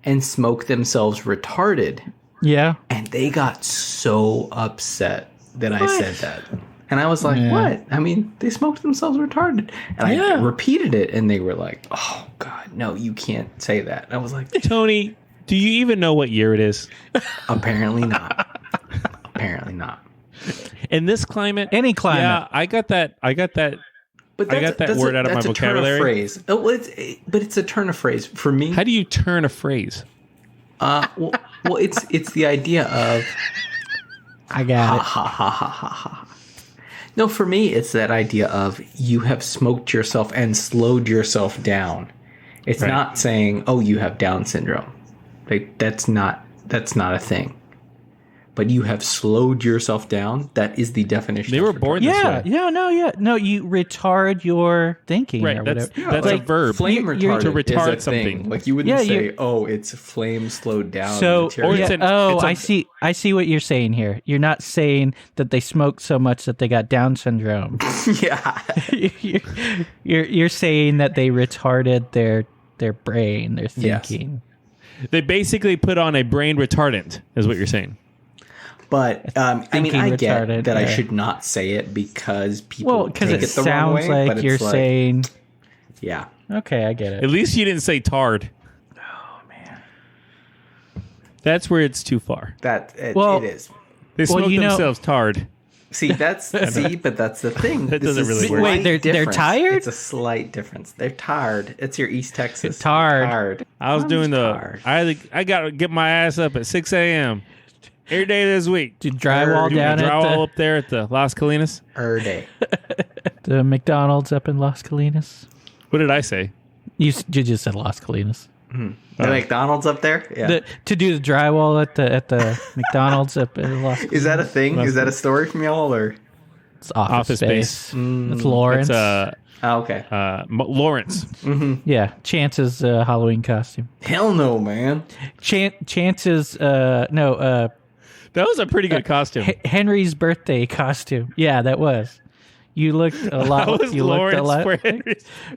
and smoke themselves retarded. Yeah. And they got so upset that I said that. And I was like, what? I mean, they smoked themselves retarded. And I repeated it, and they were like, oh, God, no, you can't say that. And I was like, Tony, do you even know what year it is? Apparently not. Apparently not. In this climate? Any climate. Yeah, I got that. But I got that word out of my vocabulary. Phrase. Oh, well, but it's a turn of phrase. For me... How do you turn a phrase? Well, it's the idea of... I got it. Ha, ha, ha, ha, ha. No, for me, it's that idea of you have smoked yourself and slowed yourself down. It's not saying, oh, you have Down syndrome. Like, that's not a thing. But you have slowed yourself down. That is the definition. They were born this way. No, you retard your thinking. Right, or that's whatever. a verb. Flame retarded to retard is a something. thing. Like, you wouldn't say, oh, it's flame slowed down. So, material. I see what you're saying here. You're not saying that they smoked so much that they got Down syndrome. Yeah. you're saying that they retarded their brain, their thinking. Yes. They basically put on a brain retardant, is what you're saying. But I get that I should not say it because people take it the wrong way. Sounds like you're saying, yeah. Okay, I get it. At least you didn't say tard. Oh man, that's where it's too far. It is. They smoke themselves tard. See, but that's the thing. That doesn't really work. Wait, they're tired? It's a slight difference. They're tired. It's your East Texas. Tired. I was doing I got to get my ass up at 6 a.m. every day this week. Did drywall down at drywall up there at the Las Colinas? Every day. The McDonald's up in Las Colinas. What did I say? You just said Las Colinas. The McDonald's up there? Yeah. To do the drywall at the McDonald's up in Las Colinas. Is that a thing? Is that a story from y'all, or? It's office space. It's Lawrence. Okay. Lawrence. Mm-hmm. Yeah, Chance's Halloween costume. Hell no, man. Chance's that was a pretty good costume. Henry's birthday costume. Yeah, that was. You looked a lot. That was you Lawrence looked a lot.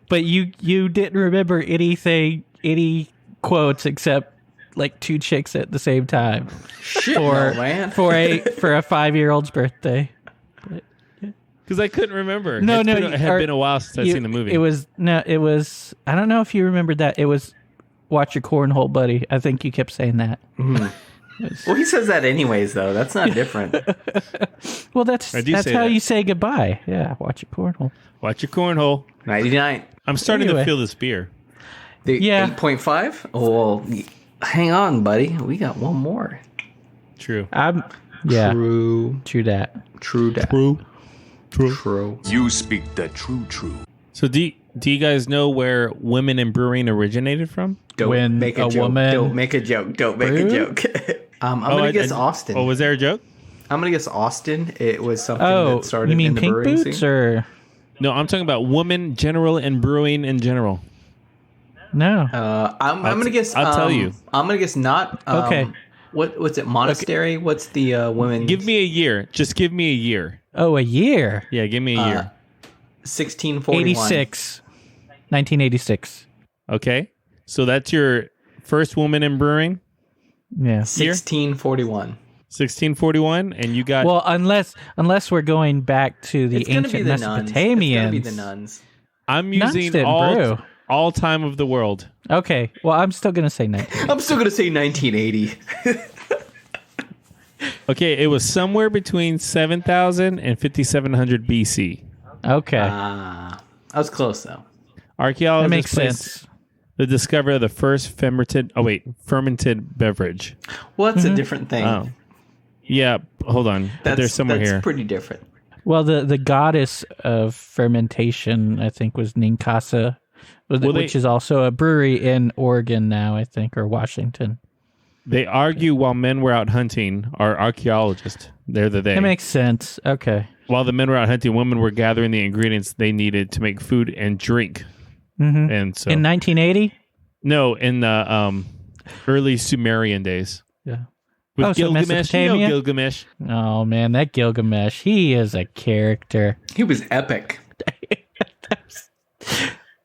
But you didn't remember any quotes except like two chicks at the same time. Shit, no, man. For a 5-year-old's birthday. Because I couldn't remember. It had been a while since I'd seen the movie. It was. I don't know if you remembered that. It was Watch Your Cornhole Buddy. I think you kept saying that. Mm. Well, he says that anyways, though. That's not different. Well, that's how you say goodbye. Yeah, watch your cornhole. Watch your cornhole. 99. I'm starting to feel this beer. 8.5? Oh, well, hang on, buddy. We got one more. True. True that. True. You speak the true. So do you guys know where women in brewing originated from? Don't make a joke. Don't make a joke. I'm going to guess Austin. Oh, was there a joke? I'm going to guess Austin. It was something that started you mean in the pink brewing boots scene. Or? No, I'm talking about women general and brewing in general. No. I'm going to guess. I'll tell you. I'm going to guess not. Okay. What's it? Monastery? Okay. What's the women? Give me a year. Just give me a year. Oh, a year? Yeah, give me a year. 1641. 1986. Okay. So that's your first woman in brewing? Yeah. 1641. 1641, and you got... Well, unless we're going back to the ancient Mesopotamians. It's going to be the nuns. I'm using all time of the world. Okay. Well, I'm still going to say 1980. I'm still going to say 1980. Okay, it was somewhere between 7,000 and 5,700 BC. Okay. I was close, though. Archaeologists that makes sense. The discovery of the first fermented beverage. Well, that's a different thing. Oh. Yeah, hold on. There's somewhere here. That's pretty different. Well, the goddess of fermentation, I think, was Ninkasi, which is also a brewery in Oregon now, I think, or Washington. They argue while men were out hunting are archaeologists. They're the they. That makes sense. Okay. While the men were out hunting, women were gathering the ingredients they needed to make food and drink. Mm-hmm. And so in 1980? No, in the early Sumerian days. Yeah. With Gilgamesh, Gilgamesh. Oh man, that Gilgamesh, he is a character. He was epic.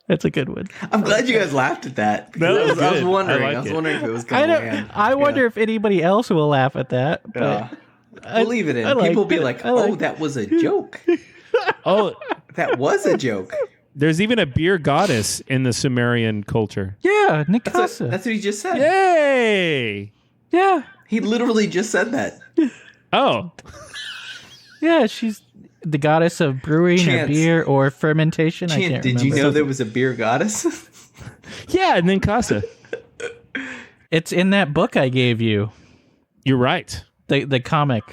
That's a good one. I'm glad you guys laughed at that. No, I was wondering. I I was like wondering if it was going to land. I wonder if anybody else will laugh at that. But We'll leave it in. People will be like, "Oh, that was a joke." Oh, that was a joke. There's even a beer goddess in the Sumerian culture. Yeah, Nikasa. That's what he just said. Yay! Yeah. He literally just said that. Oh. Yeah, she's the goddess of brewing or beer or fermentation. I can't did remember. you know there was a beer goddess? Yeah, and then Casa. It's in that book I gave you. You're right. The comic.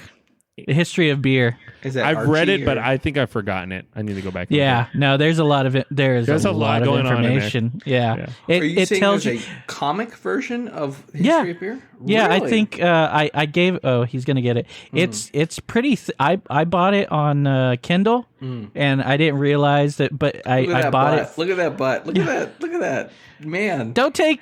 The History of Beer. Is that I've read it, but I think I've forgotten it. I need to go back. Yeah, no, there's a lot of it. There's a lot going of information. Yeah. It tells you a comic version of History of Beer. Yeah, Really? I think I gave. Oh, he's gonna get it. It's pretty. I bought it on Kindle, and I didn't realize that. But I bought it. Look at that butt. Look at that. Look at that. Man, don't take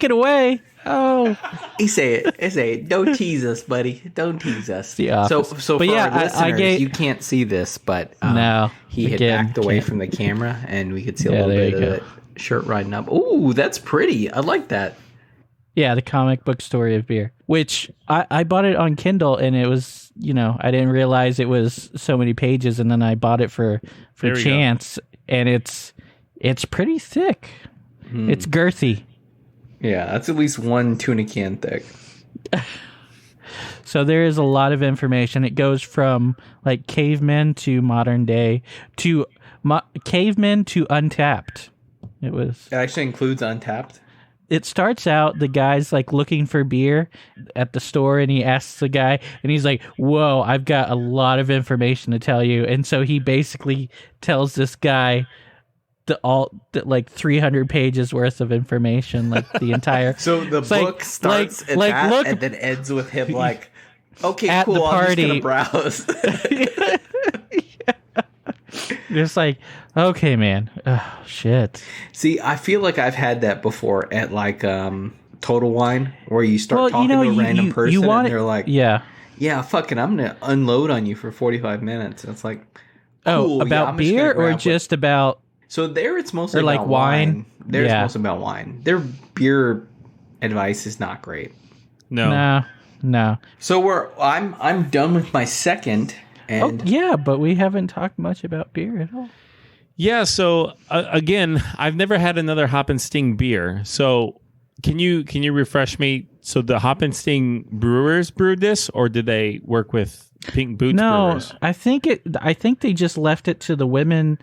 it away. Oh, he say it. Don't tease us, buddy. Don't tease us. So but for yeah, our listeners, gave, you can't see this, but no, he had backed away from the camera, and we could see a little bit of the shirt riding up. Ooh, that's pretty. I like that. Yeah, the comic book story of beer, which I bought it on Kindle, and it was, I didn't realize it was so many pages, and then I bought it for chance, and it's pretty thick. It's girthy. Yeah, that's at least one tuna can thick. So there is a lot of information. It goes from like cavemen to modern day to cavemen to Untapped. It actually includes Untapped. It starts out the guy's like looking for beer at the store, and he asks the guy, and he's like, "Whoa, I've got a lot of information to tell you." And so he basically tells this guy like 300 pages worth of information, like the entire. So the book starts at that, look, and then ends with him like, "Okay, at cool. The party. I'm just gonna browse." Just like, okay, man. Oh, shit. See, I feel like I've had that before at like Total Wine, where you start talking to a random person, and they're like, "Yeah, fucking, I'm gonna unload on you for 45 minutes." And it's like, cool, about beer or just about. So there, it's mostly like about wine. There's mostly about wine. Their beer advice is not great. No. So I'm done with my second. And but we haven't talked much about beer at all. Yeah. So again, I've never had another Hop and Sting beer. So can you refresh me? So the Hop and Sting brewers brewed this, or did they work with Pink Boots brewers? I think they just left it to the women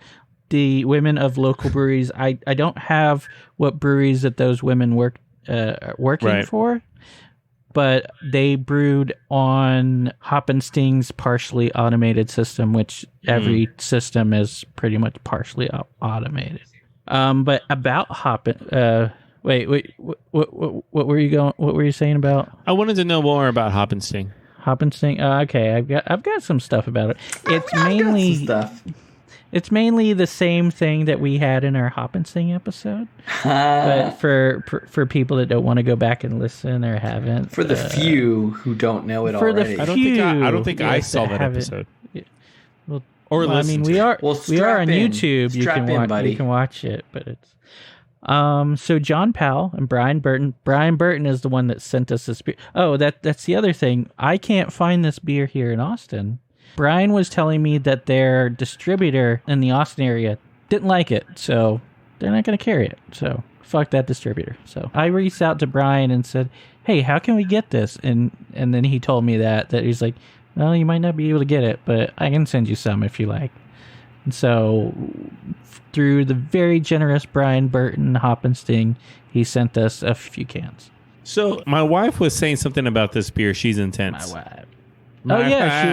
of local breweries. I don't have what breweries that those women working for, but they brewed on Hop and Sting's partially automated system, which every system is pretty much partially automated. But about Hop and wait, what were you going? What were you saying about? I wanted to know more about Hop and Sting. Hop and Sting. Okay, I've got some stuff about it. It's mainly stuff. It's mainly the same thing that we had in our Hop and Sting episode, but for people that don't want to go back and listen or haven't, for the few who don't know it already, I don't think I saw that episode. I mean, we are on YouTube. You can watch it, but it's so John Powell and Brian Burton. Brian Burton is the one that sent us this beer. Oh, that's the other thing. I can't find this beer here in Austin. Brian was telling me that their distributor in the Austin area didn't like it, so they're not going to carry it. So fuck that distributor. So I reached out to Brian and said, "Hey, how can we get this?" And then he told me that he's like, "Well, you might not be able to get it, but I can send you some if you like." And so through the very generous Brian Burton Hop and Sting, he sent us a few cans. So my wife was saying something about this beer. She's intense. My wife. She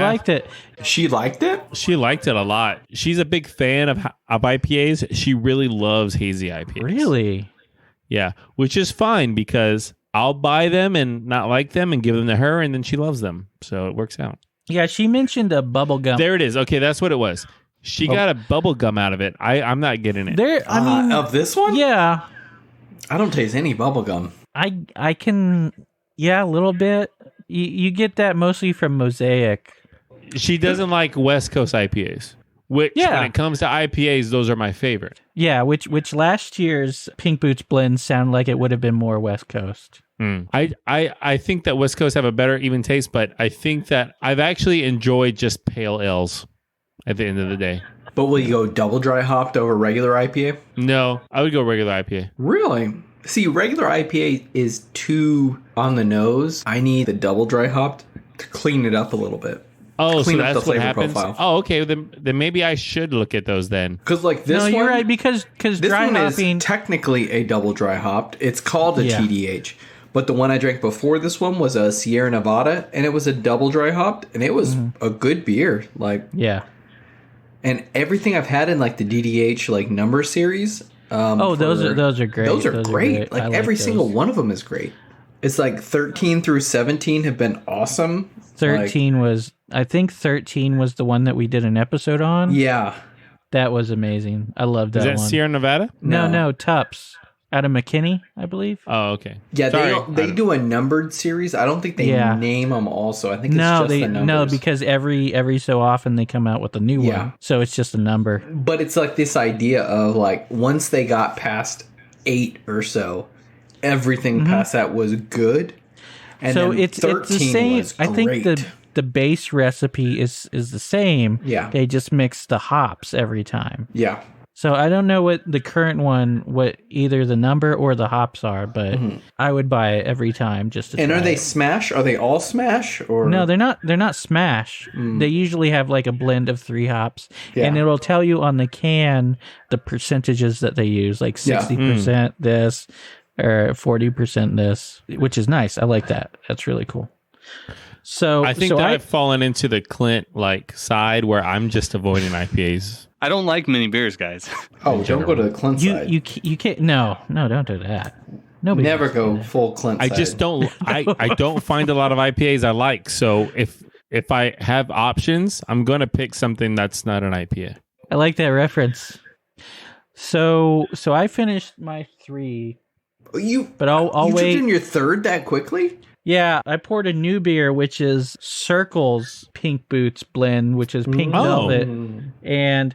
liked it. She liked it? She liked it a lot. She's a big fan of IPAs. She really loves hazy IPAs. Really? Yeah, which is fine because I'll buy them and not like them and give them to her, and then she loves them. So it works out. Yeah, she mentioned a bubble gum. There it is. Okay, that's what it was. She got a bubble gum out of it. I'm not getting it. Of this one? Yeah. I don't taste any bubble gum. I can, a little bit. You get that mostly from Mosaic. She doesn't like West Coast IPAs. Which, when it comes to IPAs, those are my favorite. Yeah, which last year's Pink Boots blend sounded like it would have been more West Coast. I think that West Coast have a better even taste, but I think that I've actually enjoyed just pale ales at the end of the day. But will you go double dry hopped over regular IPA? No, I would go regular IPA. Really? See, regular IPA is too on the nose. I need the double dry hopped to clean it up a little bit. Oh, clean so up that's the what flavor happens? profile. Oh, okay. Then maybe I should look at those then. Because like this one... No, you're right, because this dry one hopping... is technically a double dry hopped. It's called a TDH. But the one I drank before this one was a Sierra Nevada, and it was a double dry hopped, and it was a good beer. Like, yeah. And everything I've had in like the DDH like number series. Those are great. Those are great. Like every single one of them is great. It's like 13 through 17 have been awesome. 13 was, I think 13 was the one that we did an episode on. Yeah. That was amazing. I loved that one. Is that Sierra Nevada? No, Tups. Out of McKinney, I believe. Oh, okay. Yeah, they do a numbered series. I don't think they name them also. I think it's just the numbers. No, because every so often they come out with a new one. So it's just a number. But it's like this idea of like once they got past 8 or so, everything past that was good. And so then it's the same. Was I think the base recipe is the same. Yeah. They just mix the hops every time. Yeah. So I don't know what the current one, what either the number or the hops are, but I would buy it every time just to. And try are they it. Smash? Are they all Smash? Or no, they're not. They're not Smash. They usually have like a blend of 3 hops, and it'll tell you on the can the percentages that they use, like 60% this or 40% this, which is nice. I like that. That's really cool. So I think I've fallen into the Clint like side where I'm just avoiding IPAs. I don't like mini beers, guys. Oh, don't go to the Clint side. You can't. No, don't do that. Nobody never go full Clint side. I just don't. I don't find a lot of IPAs I like. So if I have options, I'm gonna pick something that's not an IPA. I like that reference. So I finished my 3. But I'll wait. You took in your 3rd that quickly? Yeah, I poured a new beer, which is Circle's Pink Boots blend, which is pink velvet. And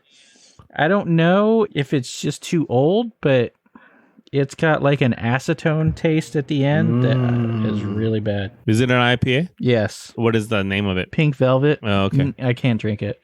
I don't know if it's just too old, but it's got like an acetone taste at the end that is really bad. Is it an IPA? Yes. What is the name of it? Pink Velvet. Oh, okay. I can't drink it.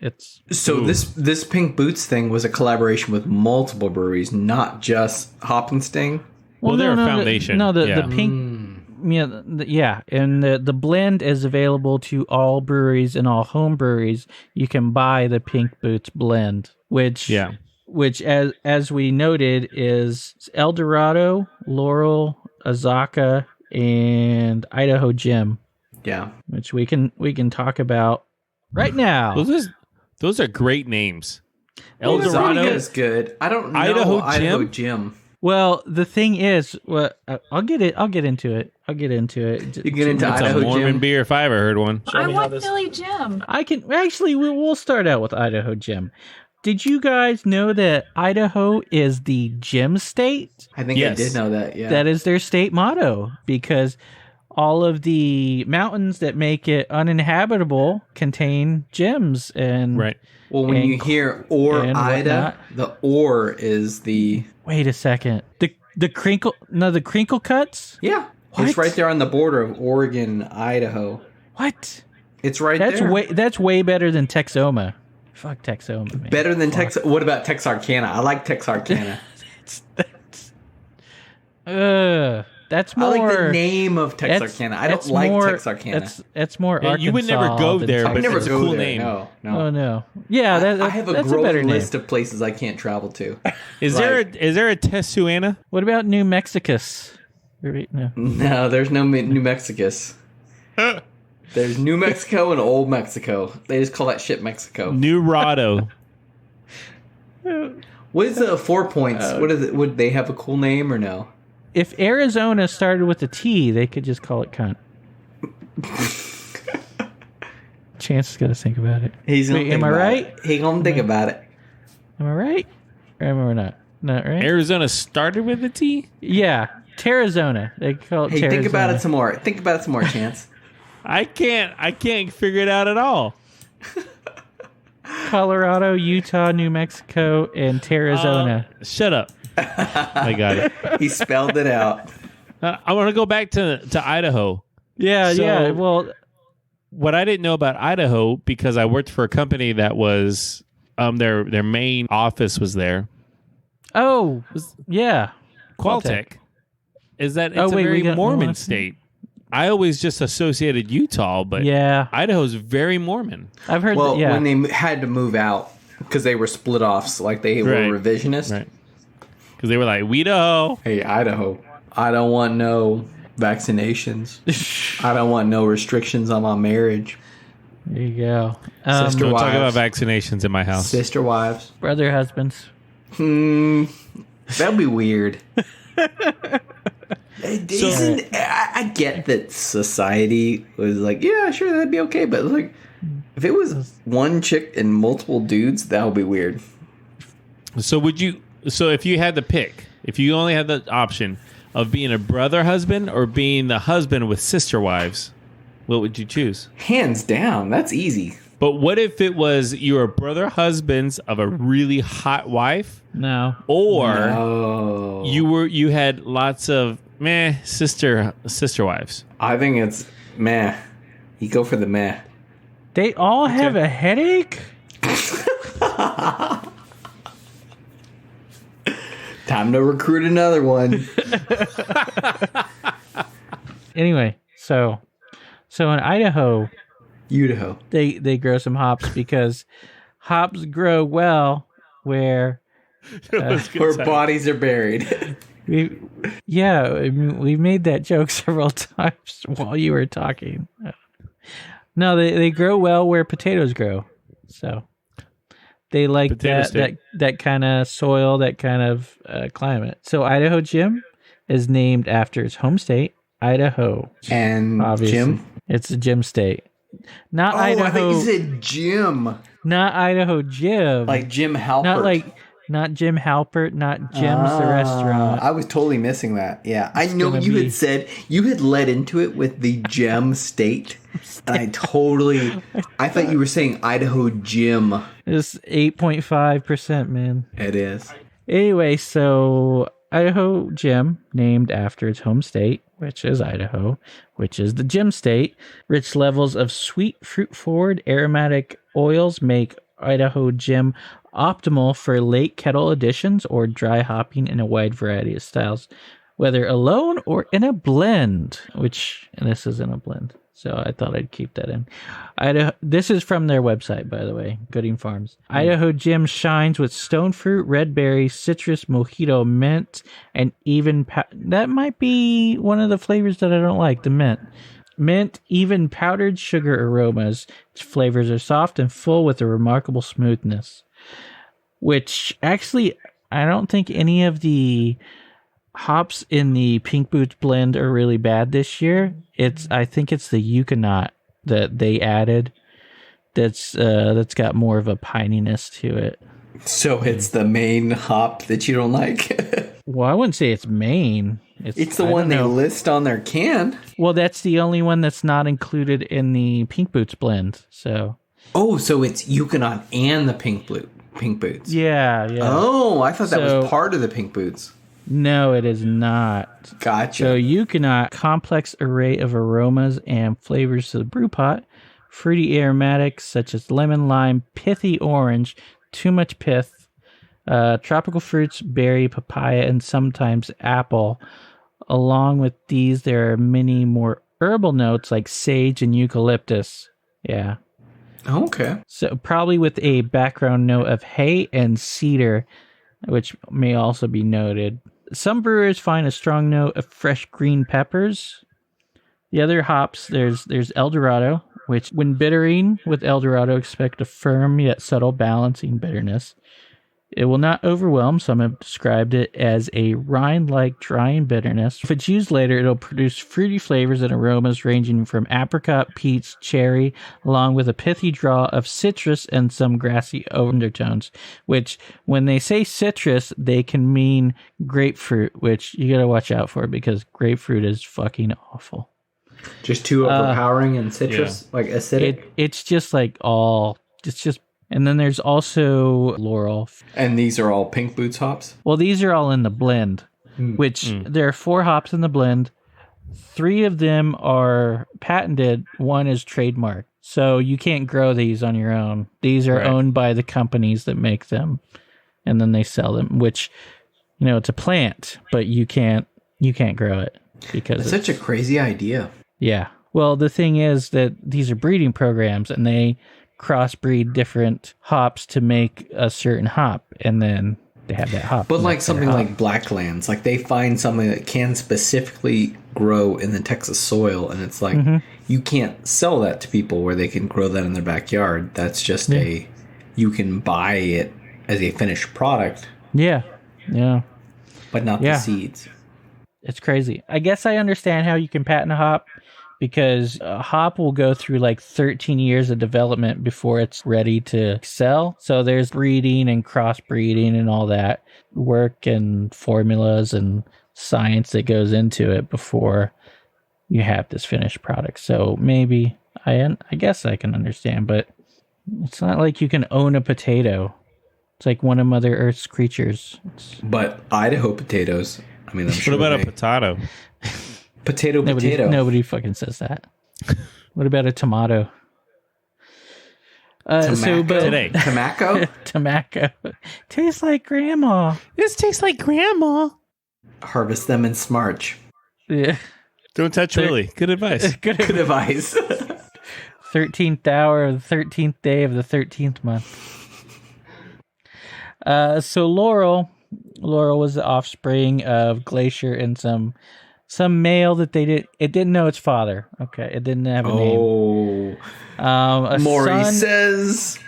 This Pink Boots thing was a collaboration with multiple breweries, not just Hop and Sting. Well, they're a foundation. The pink... Yeah, and the blend is available to all breweries and all home breweries. You can buy the Pink Boots blend, which as we noted is El Dorado, Laurel, Azaka, and Idaho Jim. Yeah, which we can talk about right now. Those are great names. El Dorado is good. I don't know Idaho Jim. Well, the thing is, I'll get into it. You get into Idaho Jim. Mormon beer if I ever heard one. I like Philly Jim. I can actually. We'll start out with Idaho Jim. Did you guys know that Idaho is the Jim state? I think I did know that. Yeah, that is their state motto because all of the mountains that make it uninhabitable contain gems and right. Well, when you hear Ida, the ore is the. Wait a second. The crinkle cuts? Yeah. What? It's right there on the border of Oregon, Idaho. What? It's right there. That's way better than Texoma. Fuck Texoma, man. Better than What about Texarkana? I like Texarkana. That's more. I like the name of Texarkana. I don't like Texarkana. That's more Arkansas. You would never go there, but it's a cool name. No. Oh no. Yeah, I have a growing list of places I can't travel to. Is there a Tesuana? What about New Mexicus? No, there's no New Mexicus. There's New Mexico and Old Mexico. They just call that shit Mexico. New Rado. What is 4 Points? What is it? Would they have a cool name or no? If Arizona started with a T, they could just call it cunt. Chance is gonna think about it. Am I right? He's gonna think about it. Am I right? Or am I not? Not right. Arizona started with a T? Yeah, Terrazona. They call it. Hey, Terrazona. think about it some more. Think about it some more, Chance. I can't figure it out at all. Colorado, Utah, New Mexico, and Arizona. Shut up. I got it. He spelled it out. I want to go back to Idaho. Yeah. Well, what I didn't know about Idaho, because I worked for a company that was their main office was there. Oh, yeah. Qualtech. Is that it's a very Mormon state. I always just associated Utah, but Idaho's very Mormon. I've heard when they had to move out because they were split offs, like they were revisionist. Right. Because they were like, Idaho. Hey, Idaho, I don't want no vaccinations. I don't want no restrictions on my marriage. There you go. Sister don't wives. talk about vaccinations in my house. Sister wives. Brother husbands. That'd be weird. I get that society was like, yeah, sure, that'd be okay. But like, if it was one chick and multiple dudes, that would be weird. So if you had to pick, if you only had the option of being a brother husband or being the husband with sister wives, what would you choose? Hands down, that's easy. But what if it was you were brother husbands of a really hot wife? No. Or you had lots of sister wives. I think it's meh. You go for the meh. They all have a headache? Time to recruit another one. Anyway, so in Idaho, they grow some hops because hops grow well where bodies are buried. We've made that joke several times while you were talking. No, they grow well where potatoes grow. So they like that kind of soil, that kind of climate. So Idaho Jim is named after its home state, Idaho. And obviously. Jim? It's a Jim state. Not Idaho. I think you said Jim. Not Idaho Jim. Like Jim Halpert. Not Jim Halpert, not Jim's the restaurant. I was totally missing that. Yeah. I know you had said, you had led into it with the Gem State. And I thought you were saying Idaho Jim. It's 8.5%, man. It is. Anyway, so Idaho Jim, named after its home state, which is Idaho, which is the Jim State. Rich levels of sweet, fruit-forward, aromatic oils make Idaho Jim optimal for late kettle additions or dry hopping in a wide variety of styles, whether alone or in a blend, and this is in a blend. So I thought I'd keep that in. This is from their website, by the way, Gooding Farms. Idaho Jim shines with stone fruit, red berry, citrus, mojito, mint, and even... that might be one of the flavors that I don't like, the mint. Mint, even powdered sugar aromas. Its flavors are soft and full with a remarkable smoothness. Which, actually, I don't think any of the hops in the Pink Boots blend are really bad this year. I think it's the Yukonot that they added that's got more of a pininess to it. So it's the main hop that you don't like? Well, I wouldn't say it's main. It's the one they list on their can. Well, that's the only one that's not included in the Pink Boots blend. So. Oh, so it's Yukonot and the Pink Boots. Yeah. Oh, I thought that was part of the Pink Boots. No, it is not. Gotcha. So Yukonot, complex array of aromas and flavors to the brew pot. Fruity aromatics such as lemon, lime, pithy orange, too much pith, tropical fruits, berry, papaya, and sometimes apple. Along with these, there are many more herbal notes like sage and eucalyptus. Yeah. Okay. So probably with a background note of hay and cedar, which may also be noted. Some brewers find a strong note of fresh green peppers. The other hops, there's El Dorado, which when bittering with El Dorado, expect a firm yet subtle balancing bitterness. It will not overwhelm. Some have described it as a rind-like drying bitterness. If it's used later, it'll produce fruity flavors and aromas ranging from apricot, peach, cherry, along with a pithy draw of citrus and some grassy undertones, which when they say citrus, they can mean grapefruit, which you gotta watch out for because grapefruit is fucking awful. Just too overpowering and citrus, like acidic? It's just like it's just And then there's also Laurel. And these are all Pink Boots hops? Well, these are all in the blend, which there are 4 hops in the blend. 3 of them are patented. 1 is trademarked. So you can't grow these on your own. These are owned by the companies that make them, and then they sell them, which, it's a plant, but you can't grow it because it's such a crazy idea. Yeah. Well, the thing is that these are breeding programs, and they crossbreed different hops to make a certain hop, and then they have that hop. But like something like Blacklands, like they find something that can specifically grow in the Texas soil, and it's like you can't sell that to people where they can grow that in their backyard. That's just you can buy it as a finished product. Yeah. But not the seeds. It's crazy. I guess I understand how you can patent a hop, because a hop will go through like 13 years of development before it's ready to sell. So there's breeding and crossbreeding and all that work and formulas and science that goes into it before you have this finished product. So maybe I guess I can understand, but it's not like you can own a potato. It's like one of Mother Earth's creatures. But Idaho potatoes, I mean, I'm sure what about a potato? Potato. Nobody fucking says that. What about a tomato? Tobacco? Tobacco. Tastes like grandma. This tastes like grandma. Harvest them in Smarch. Yeah. Don't touch Willie. Good advice. Good advice. 13th hour of the 13th day of the 13th month. So Laurel was the offspring of Glacier and some male that it didn't know its father. Okay, it didn't have a name. Maury says,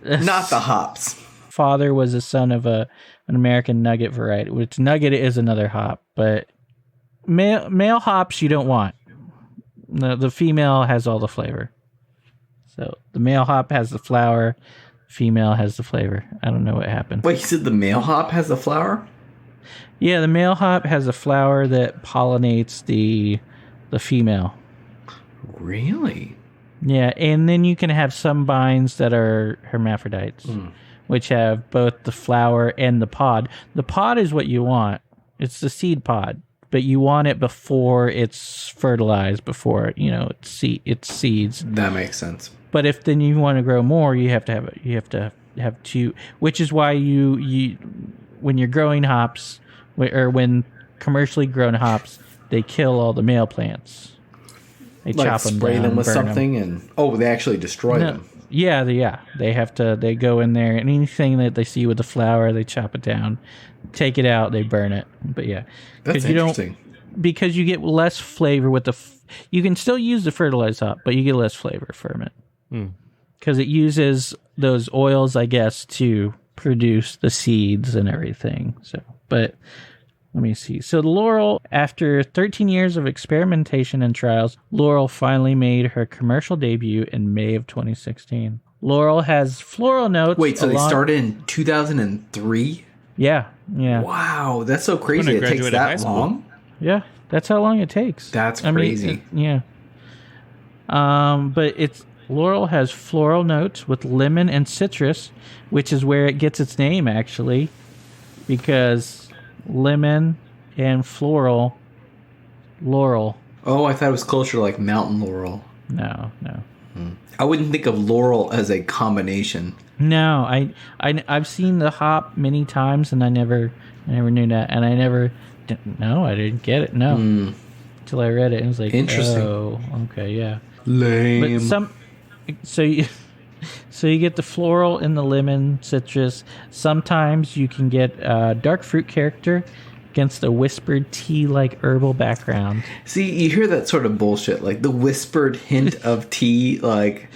not the hops. Father was a son of an American nugget variety, which nugget is another hop, but male hops you don't want. The female has all the flavor. So the male hop has the flower, female has the flavor. I don't know what happened. Wait, you said the male hop has the flower? Yeah, the male hop has a flower that pollinates the female. Really? Yeah, and then you can have some vines that are hermaphrodites, which have both the flower and the pod. The pod is what you want. It's the seed pod, but you want it before it's fertilized, before it's seeds. That makes sense. But if then you want to grow more, you have to have 2, which is why you when you're growing hops, or when commercially grown hops, they kill all the male plants. They chop them down, spray them with something, them. and they actually destroy them. Yeah. They go in there, and anything that they see with the flower, they chop it down, take it out, they burn it. But yeah, that's interesting. Because you get less flavor with you can still use the fertilized hop, but you get less flavor from it. Because it uses those oils, I guess, to produce the seeds and everything. So, but let me see. So Laurel, after 13 years of experimentation and trials, Laurel finally made her commercial debut in May of 2016. Laurel has floral notes. Wait, so they started in 2003? Yeah. Wow, that's so crazy. It takes that long? Yeah, that's how long it takes. That's crazy. But Laurel has floral notes with lemon and citrus, which is where it gets its name, actually, because lemon and laurel. Oh, I thought it was closer to like mountain laurel. No. I wouldn't think of laurel as a combination. No, I've seen the hop many times, and I never knew that, and I didn't get it. No, until I read it, and it was like, interesting. Oh, okay, yeah, lame. But so you get the floral and the lemon, citrus. Sometimes you can get a dark fruit character against a whispered tea-like herbal background. See, you hear that sort of bullshit, like the whispered hint of tea, like...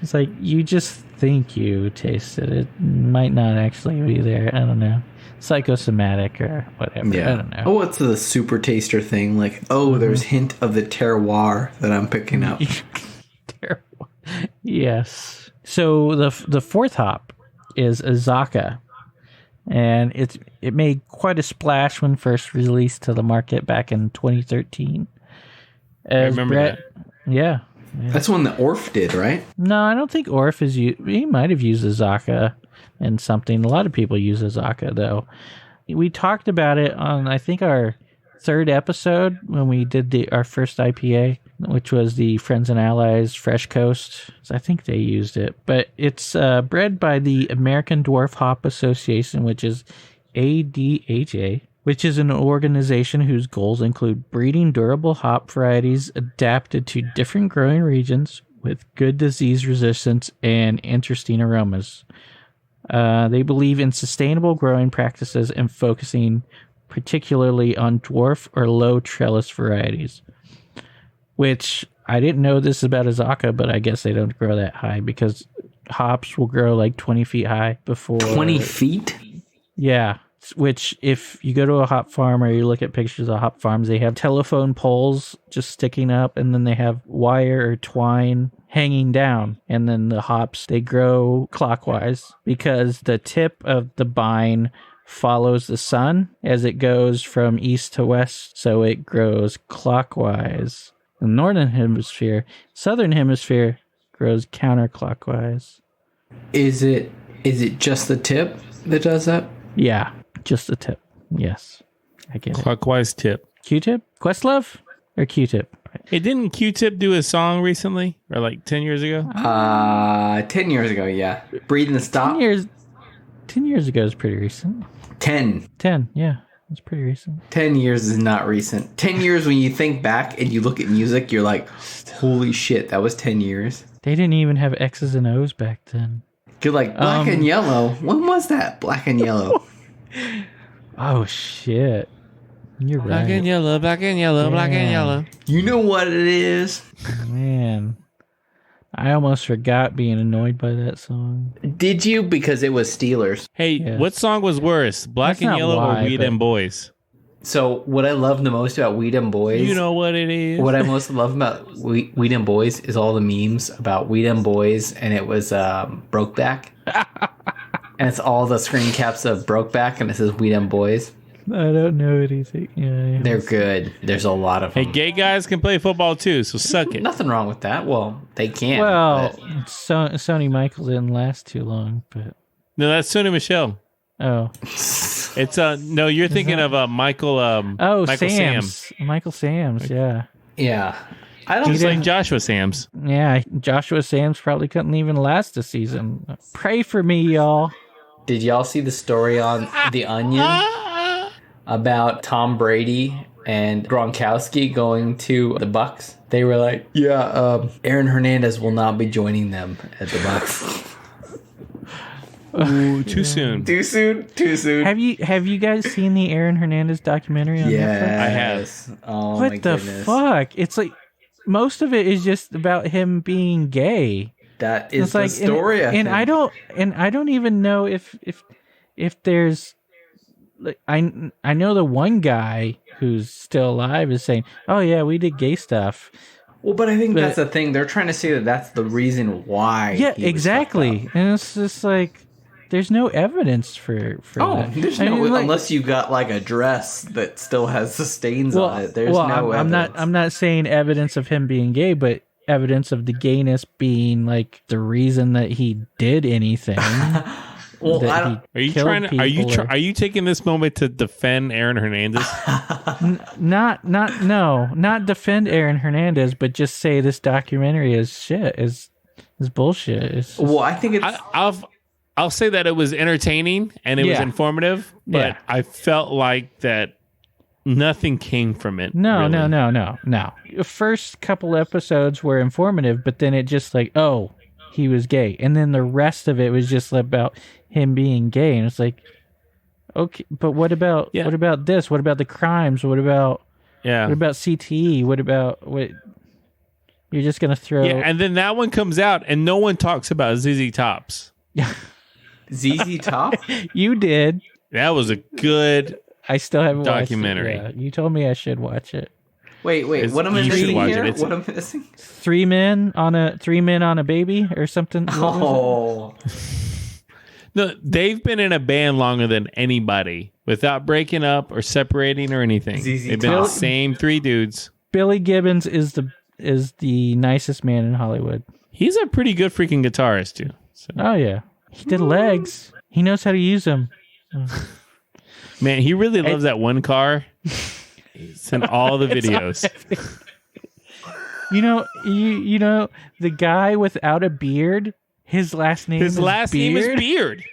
It's like, you just think you tasted it. It might not actually be there. I don't know. Psychosomatic or whatever. Yeah. I don't know. Oh, it's the super taster thing, like, there's hint of the terroir that I'm picking up. Yes. So the fourth hop is Azaka, and it made quite a splash when first released to the market back in 2013. I remember that. Yeah. Yeah. That's one that Orf did, right? No, I don't think Orf is. He might have used Azaka and something. A lot of people use Azaka, though. We talked about it on, I think, our third episode when we did our first IPA, which was the Friends and Allies Fresh Coast. So I think they used it. But it's bred by the American Dwarf Hop Association, which is ADHA, which is an organization whose goals include breeding durable hop varieties adapted to different growing regions with good disease resistance and interesting aromas. They believe in sustainable growing practices and focusing particularly on dwarf or low trellis varieties, which I didn't know this about Azaka, but I guess they don't grow that high because hops will grow like 20 feet high before... 20 feet? Yeah, which if you go to a hop farm or you look at pictures of hop farms, they have telephone poles just sticking up, and then they have wire or twine hanging down, and then the hops, they grow clockwise because the tip of the vine follows the sun as it goes from east to west, so it grows clockwise. The northern hemisphere, southern hemisphere grows counterclockwise. Is it just the tip that does that? Yeah, just the tip. Yes, I get it. Clockwise tip. Q-tip? Questlove or Q-tip? Hey, didn't Q-tip do a song recently, or like 10 years ago? 10 years ago, yeah. Breathe and Stop. 10 years ago is pretty recent. 10, yeah. It's pretty recent. 10 years is not recent. 10 years, when you think back and you look at music, you're like, holy shit, that was 10 years. They didn't even have X's and O's back then. You're like, Black and Yellow. When was that? Black and Yellow. Oh, shit. You're right. Black and yellow, black and yellow, black and yellow. You know what it is? Man. I almost forgot being annoyed by that song. Did you? Because it was Steelers. Hey, Yes. what song was worse, Black That's and not Yellow why, or Weed but- and Boys? So what I love the most about Weed and Boys... You know what it is. What I most love about Weed and Boys is all the memes about Weed and Boys, and it was Brokeback. And it's all the screen caps of Brokeback, and it says Weed and Boys. I don't know anything. Yeah, They're good. There's a lot of them. Hey, gay guys can play football too, so suck it. Nothing wrong with that. Well, they can. Well, but- Sony Michael didn't last too long, but... No, that's Sonny Michelle. Oh. It's no, you're thinking of Michael. Oh, Michael Sam's. Michael Sam's, yeah. Yeah. I don't He's think... like Joshua Sams. Yeah, Joshua Sam's probably couldn't even last a season. Pray for me, y'all. Did y'all see the story on The Onion about Tom Brady and Gronkowski going to the Bucks? They were like, yeah, Aaron Hernandez will not be joining them at the Bucks. Ooh, too soon. Too soon? Too soon. Have you guys seen the Aaron Hernandez documentary on Netflix? I have. Oh, What my the goodness. fuck? It's like most of it is just about him being gay. That is It's the like, story. and I don't even know if there's like I know the one guy who's still alive is saying, "Oh yeah, we did gay stuff." Well, but I think But- that's the thing. They're trying to say that that's the reason why. Yeah, he was exactly. fucked up. And it's just like there's no evidence for Oh, that. there's I no mean, like- unless you got like a dress that still has the stains on it. There's no I'm evidence. not saying evidence of him being gay, but evidence of the gayness being like the reason that he did anything. Well, that I he don't. Are you killed trying to? Are you people or- are you taking this moment to defend Aaron Hernandez? not defend Aaron Hernandez, but just say this documentary is shit, is bullshit. It's just- Well, I think it's. I'll say that it was entertaining and it was Yeah. informative, but Yeah. I felt like that nothing came from it. No. really. The first couple episodes were informative, but then it just like, oh, he was gay, and then the rest of it was just about him being gay, and it's like, okay, but what about Yeah. what about this? What about the crimes? What about CTE? What about what? You're just gonna throw? Yeah, and then that one comes out and no one talks about ZZ Tops. ZZ Top? You did. That was a good I still haven't documentary. watched it. Yeah, you told me I should watch it. Wait, what am I You should missing watch here? it. It's- What am I missing? Three men on a baby or something. What was it? Oh, No, they've been in a band longer than anybody without breaking up or separating or anything. ZZ They've been the Top. same three dudes. Billy Gibbons is is the nicest man in Hollywood. He's a pretty good freaking guitarist too. So. Oh yeah, he did legs. He knows how to use them. Man, he really loves that one car. It's in all the videos. You know the guy without a beard. His last name is Beard.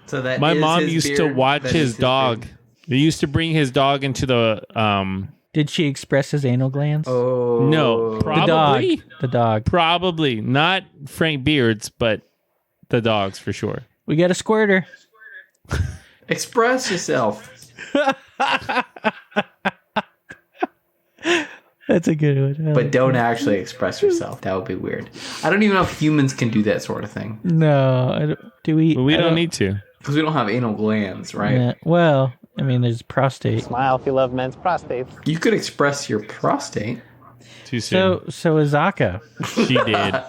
So that my mom used to watch his dog. They used to bring his dog into the. Did she express his anal glands? Oh no, probably the dog. Probably not Frank Beards, but the dogs for sure. We got a squirter. Express yourself. That's a good one. But don't actually express yourself. That would be weird. I don't even know if humans can do that sort of thing. No. I don't, do we? Well, we don't need to. Because we don't have anal glands, right? Yeah, well, I mean, there's prostate. Smile if you love men's prostates. You could express your prostate. Too soon. So Azaka. She did.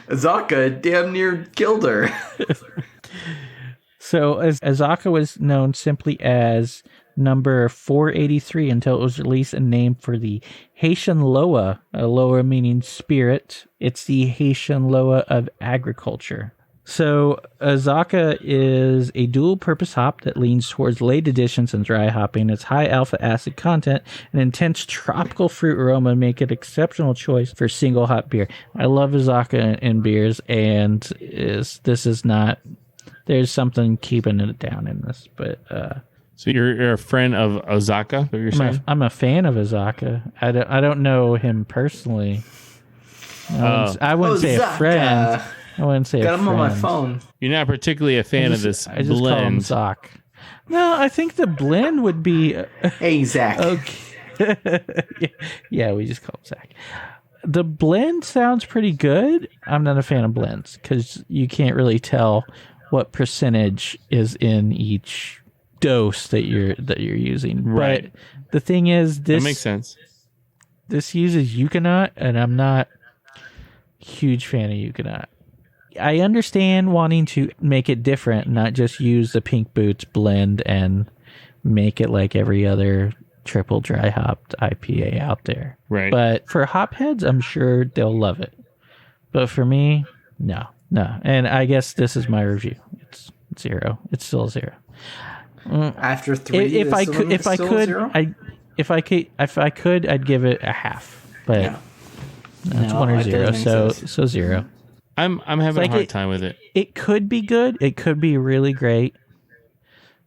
Azaka damn near killed her. So Azaka was known simply as number 483 until it was released and named for the Haitian Loa, a Loa meaning spirit. It's the Haitian Loa of agriculture. So Azaka is a dual-purpose hop that leans towards late additions and dry hopping. Its high alpha acid content and intense tropical fruit aroma make it an exceptional choice for single hop beer. I love Azaka in beers, and this is not. There's something keeping it down in this, but. So you're a friend of Azaka? What you're saying? I'm a fan of Azaka. I don't know him personally. I wouldn't say a friend. I wouldn't say Got a him friend. on my phone. You're not particularly a fan of this I just blend. call him Zoc. No, I think the blend would be... Hey, Zach. Okay. Yeah, we just call him Zach. The blend sounds pretty good. I'm not a fan of blends because you can't really tell what percentage is in each dose that you're using. Right. But the thing is, this that makes sense. This uses Euconaut, and I'm not a huge fan of Euconaut. I understand wanting to make it different, not just use the Pink Boots blend and make it like every other triple dry hopped IPA out there. Right. But for hopheads, I'm sure they'll love it. But for me, no. And I guess this is my review. It's 0. It's still 0. After 3, if I could, I'd give it a half. But yeah. It's 1 or 0, so 0. I'm having a hard time with it. It could be good. It could be really great.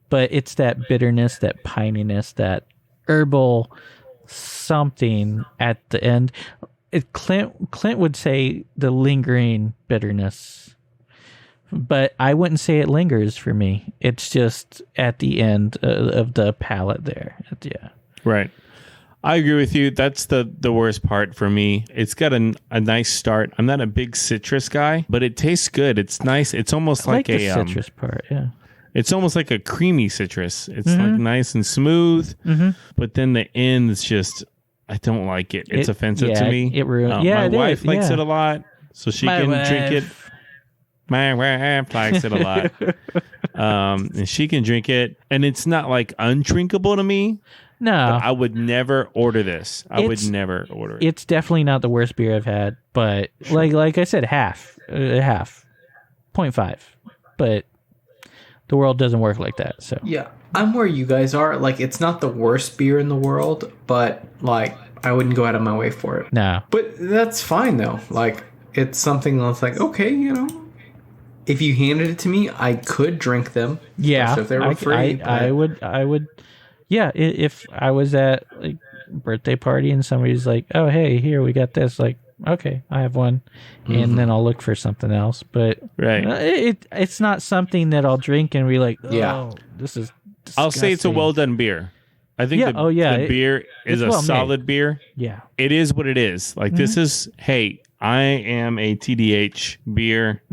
But it's that bitterness, that pininess, that herbal something at the end. Clint would say the lingering bitterness. But I wouldn't say it lingers for me. It's just at the end of the palate there. Yeah. Right. I agree with you. That's the worst part for me. It's got a nice start. I'm not a big citrus guy, but it tastes good. It's nice. It's almost like the citrus part, yeah. It's almost like a creamy citrus. It's like nice and smooth, but then the end is just, I don't like it. It's offensive to me. It ruins. My wife likes it a lot, so she can drink it. My wife likes it a lot. And she can drink it, and it's not like undrinkable to me. No, I would never order this. I would never order it. It's definitely not the worst beer I've had, but like I said, half, 0.5. But the world doesn't work like that. So yeah, I'm where you guys are. Like, it's not the worst beer in the world, but like, I wouldn't go out of my way for it. No, but that's fine though. Like, it's something that's like, okay, you know. If you handed it to me, I could drink them. Yeah, if they were free. I would. Yeah, if I was at like birthday party and somebody's like, "Oh, hey, here we got this," like, okay, I have one, and then I'll look for something else. But it's not something that I'll drink and be like, "Oh, this is disgusting." I'll say it's a well done beer. I think the beer is a solid beer. Yeah, it is what it is. Like this is, hey, I am a TDH beer.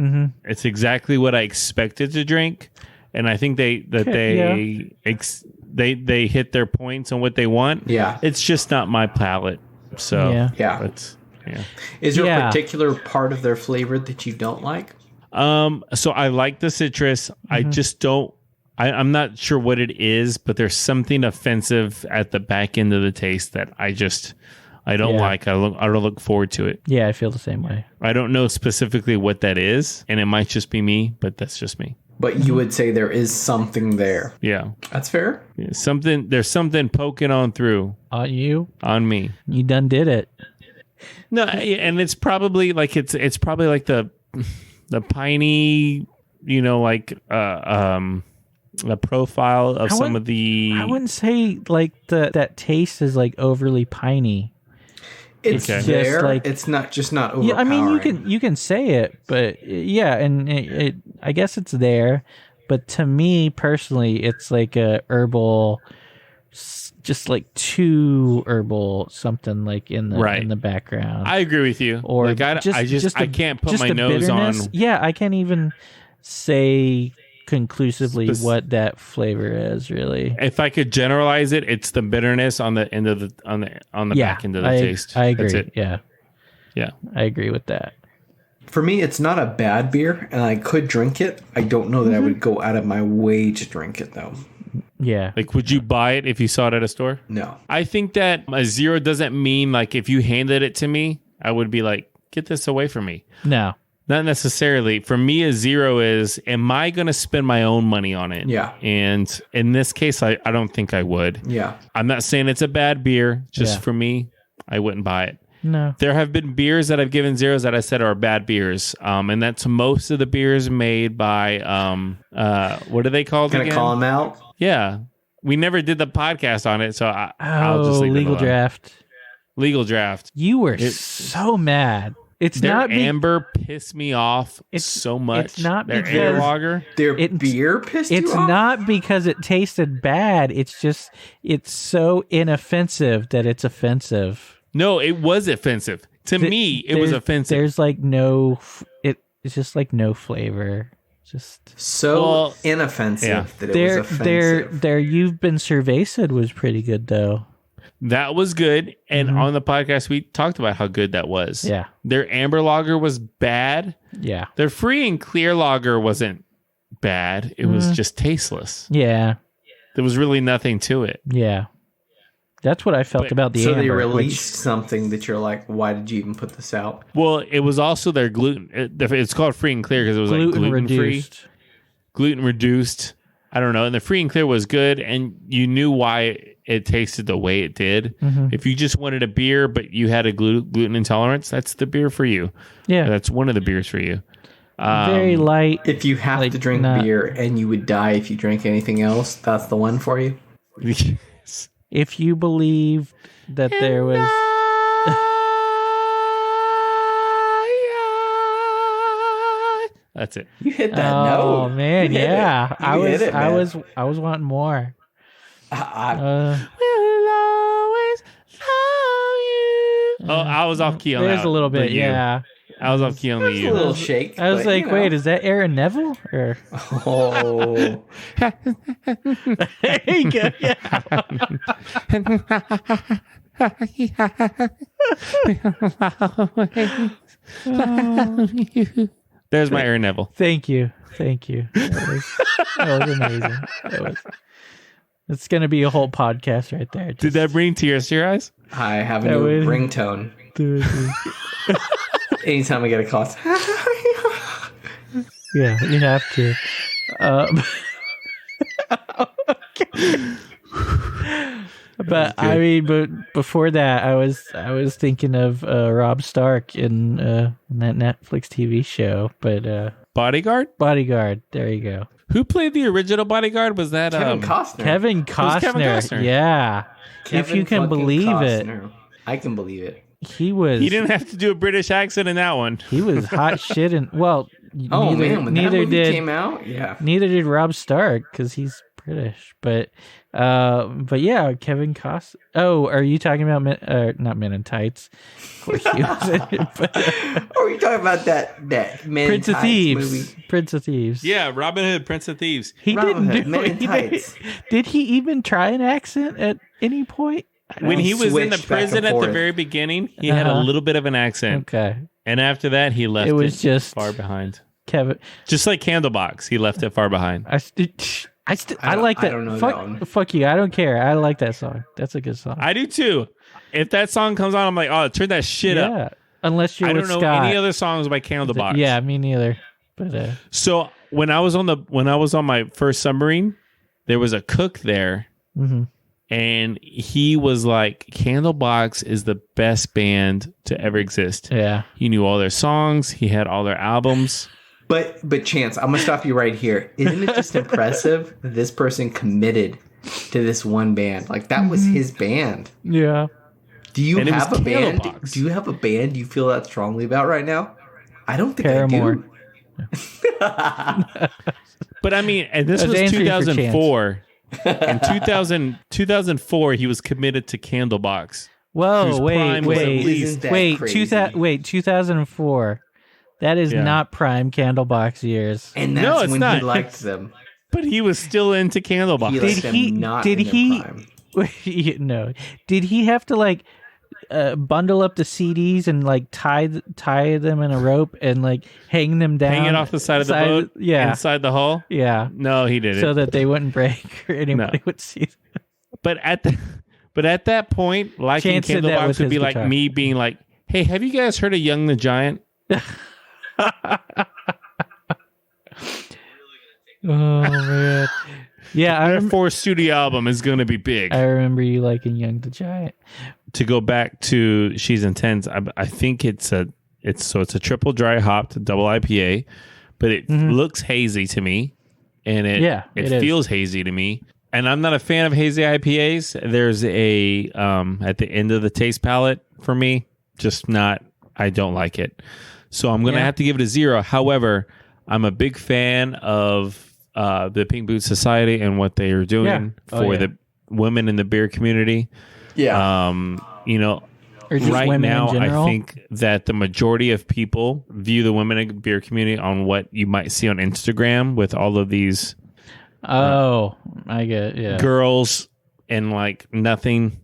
It's exactly what I expected to drink, and I think they hit their points on what they want. Yeah, it's just not my palate. So yeah. Is there a particular part of their flavor that you don't like? So I like the citrus. I just don't. I'm not sure what it is, but there's something offensive at the back end of the taste that I I don't like. I don't look forward to it. Yeah, I feel the same way. I don't know specifically what that is, and it might just be me, but that's just me. But you would say there is something there. Yeah. That's fair. Yeah, there's something poking on through. On you? On me. You done did it. No, and it's probably like it's probably like the piney, like a profile of some of the. I wouldn't say like that taste is like overly piney. It's there. Like, it's not overpowering. Yeah, I mean you can say it, but yeah, and it I guess it's there, but to me personally, it's like a herbal, just like too herbal something like in the background. I agree with you. Or like I can't put my nose on. Yeah, I can't even say conclusively what that flavor is really. If I could generalize it, it's the bitterness on the end of the back end of the taste. I agree. That's it. Yeah, I agree with that. For me, it's not a bad beer, and I could drink it. I don't know that I would go out of my way to drink it though. Yeah. Like, would you buy it if you saw it at a store? No. I think that a 0 doesn't mean like if you handed it to me, I would be like, get this away from me. No. Not necessarily. For me, a 0 is, am I going to spend my own money on it? Yeah. And in this case, I don't think I would. Yeah. I'm not saying it's a bad beer. Just for me, I wouldn't buy it. No. There have been beers that I've given 0s that I said are bad beers. And that's most of the beers made by, what are they called again? Can I call them out? Yeah. We never did the podcast on it, so I'll just leave Legal Draft. Legal Draft. You were so mad. It's their not amber pissed me off so much. It's not their because lager. Their beer pissed you off? It's not because it tasted bad. It's just it's so inoffensive that it's offensive. No, it was offensive. To me, it was offensive. There's like no it's just like no flavor. Just so inoffensive that it was offensive. Their You've Been Cerveza was pretty good though. That was good. And on the podcast, we talked about how good that was. Yeah. Their amber lager was bad. Yeah. Their free and clear lager wasn't bad. It was just tasteless. Yeah. There was really nothing to it. Yeah. That's what I felt about the amber. So they released something that you're like, why did you even put this out? Well, it was also their gluten. It's called free and clear because it was gluten-free. Gluten reduced. I don't know. And the free and clear was good. And you knew why it tasted the way it did. If you just wanted a beer, but you had a gluten intolerance, that's the beer for you. Yeah. That's one of the beers for you. Very light. If you have to drink beer and you would die if you drank anything else, that's the one for you. If you believe that there was... That's it. You hit that note. Oh man, yeah. I was wanting more. We'll always love you. Oh, I was off key on that. There's a little bit, yeah. I was off key on the you. A little shake. I was like, wait, is that Aaron Neville? Or oh, there you go. Yeah. There's my Aaron Neville. Thank you. That was amazing. It's going to be a whole podcast right there. Did that bring tears to your eyes? I have a new ringtone. Anytime I get a call. Yeah, you have to. But I mean, but before that, I was thinking of Rob Stark in that Netflix TV show. But Bodyguard. There you go. Who played the original Bodyguard? Was that Kevin Costner? Kevin Costner. Yeah. If you can believe Costner. It, I can believe it. He didn't have to do a British accent in that one. He was hot shit. And well, when that movie came out, yeah. Neither did Rob Stark because he's British, but yeah, Kevin Costner. Oh, are you talking about not Men in Tights? Of course he was in it, but, or are you talking about that Men Prince in of Tights Thieves movie? Prince of Thieves. Yeah, Robin Hood, Prince of Thieves. He Robin didn't Hood, do Men in it. Tights. Did he even try an accent at any point? When he was in the switched back prison and at the forth. very beginning, he had a little bit of an accent. Okay. And after that, he left it was just far behind. Kevin. Just like Candlebox, he left it far behind. I like that. I don't know that one. Fuck you. I don't care. I like that song. That's a good song. I do too. If that song comes on, I'm like, oh, turn that shit up. Unless you're I don't with know Scott. any other songs by Candlebox. Yeah, me neither. But so when I was on my first submarine, there was a cook there, and he was like, Candlebox is the best band to ever exist. Yeah, he knew all their songs. He had all their albums. But Chance, I'm gonna stop you right here. Isn't it just impressive that this person committed to this one band? Like that was his band. Yeah. Do you have a band? Do you have a band you feel that strongly about right now? I don't think Paramore. I do. But I mean, and this was 2004. In 2004, he was committed to Candlebox. Whoa, wait, 2004. That is not prime Candlebox years. And that's when he liked them. But he was still into Candlebox. No. Did he have to like bundle up the CDs and like tie them in a rope and like hang them down, hang it off the side of the boat, inside the hull? Yeah. No, he didn't, so that they wouldn't break or anybody would see them. But at that point, liking Candlebox would be like me being like, "Hey, have you guys heard of Young the Giant?" Oh man. Yeah, their fourth studio album is going to be big. I remember you liking Young the Giant. To go back to She's Intense, I think it's a triple dry hopped double IPA, but it looks hazy to me, and it feels hazy to me. And I'm not a fan of hazy IPAs. There's a at the end of the taste palette for me, just not. I don't like it, so I'm going to have to give it a 0. However, I'm a big fan of the Pink Boots Society and what they are doing for the women in the beer community. Yeah. Right now, I think that the majority of people view the women in the beer community on what you might see on Instagram with all of these I get it. Yeah. girls and like nothing.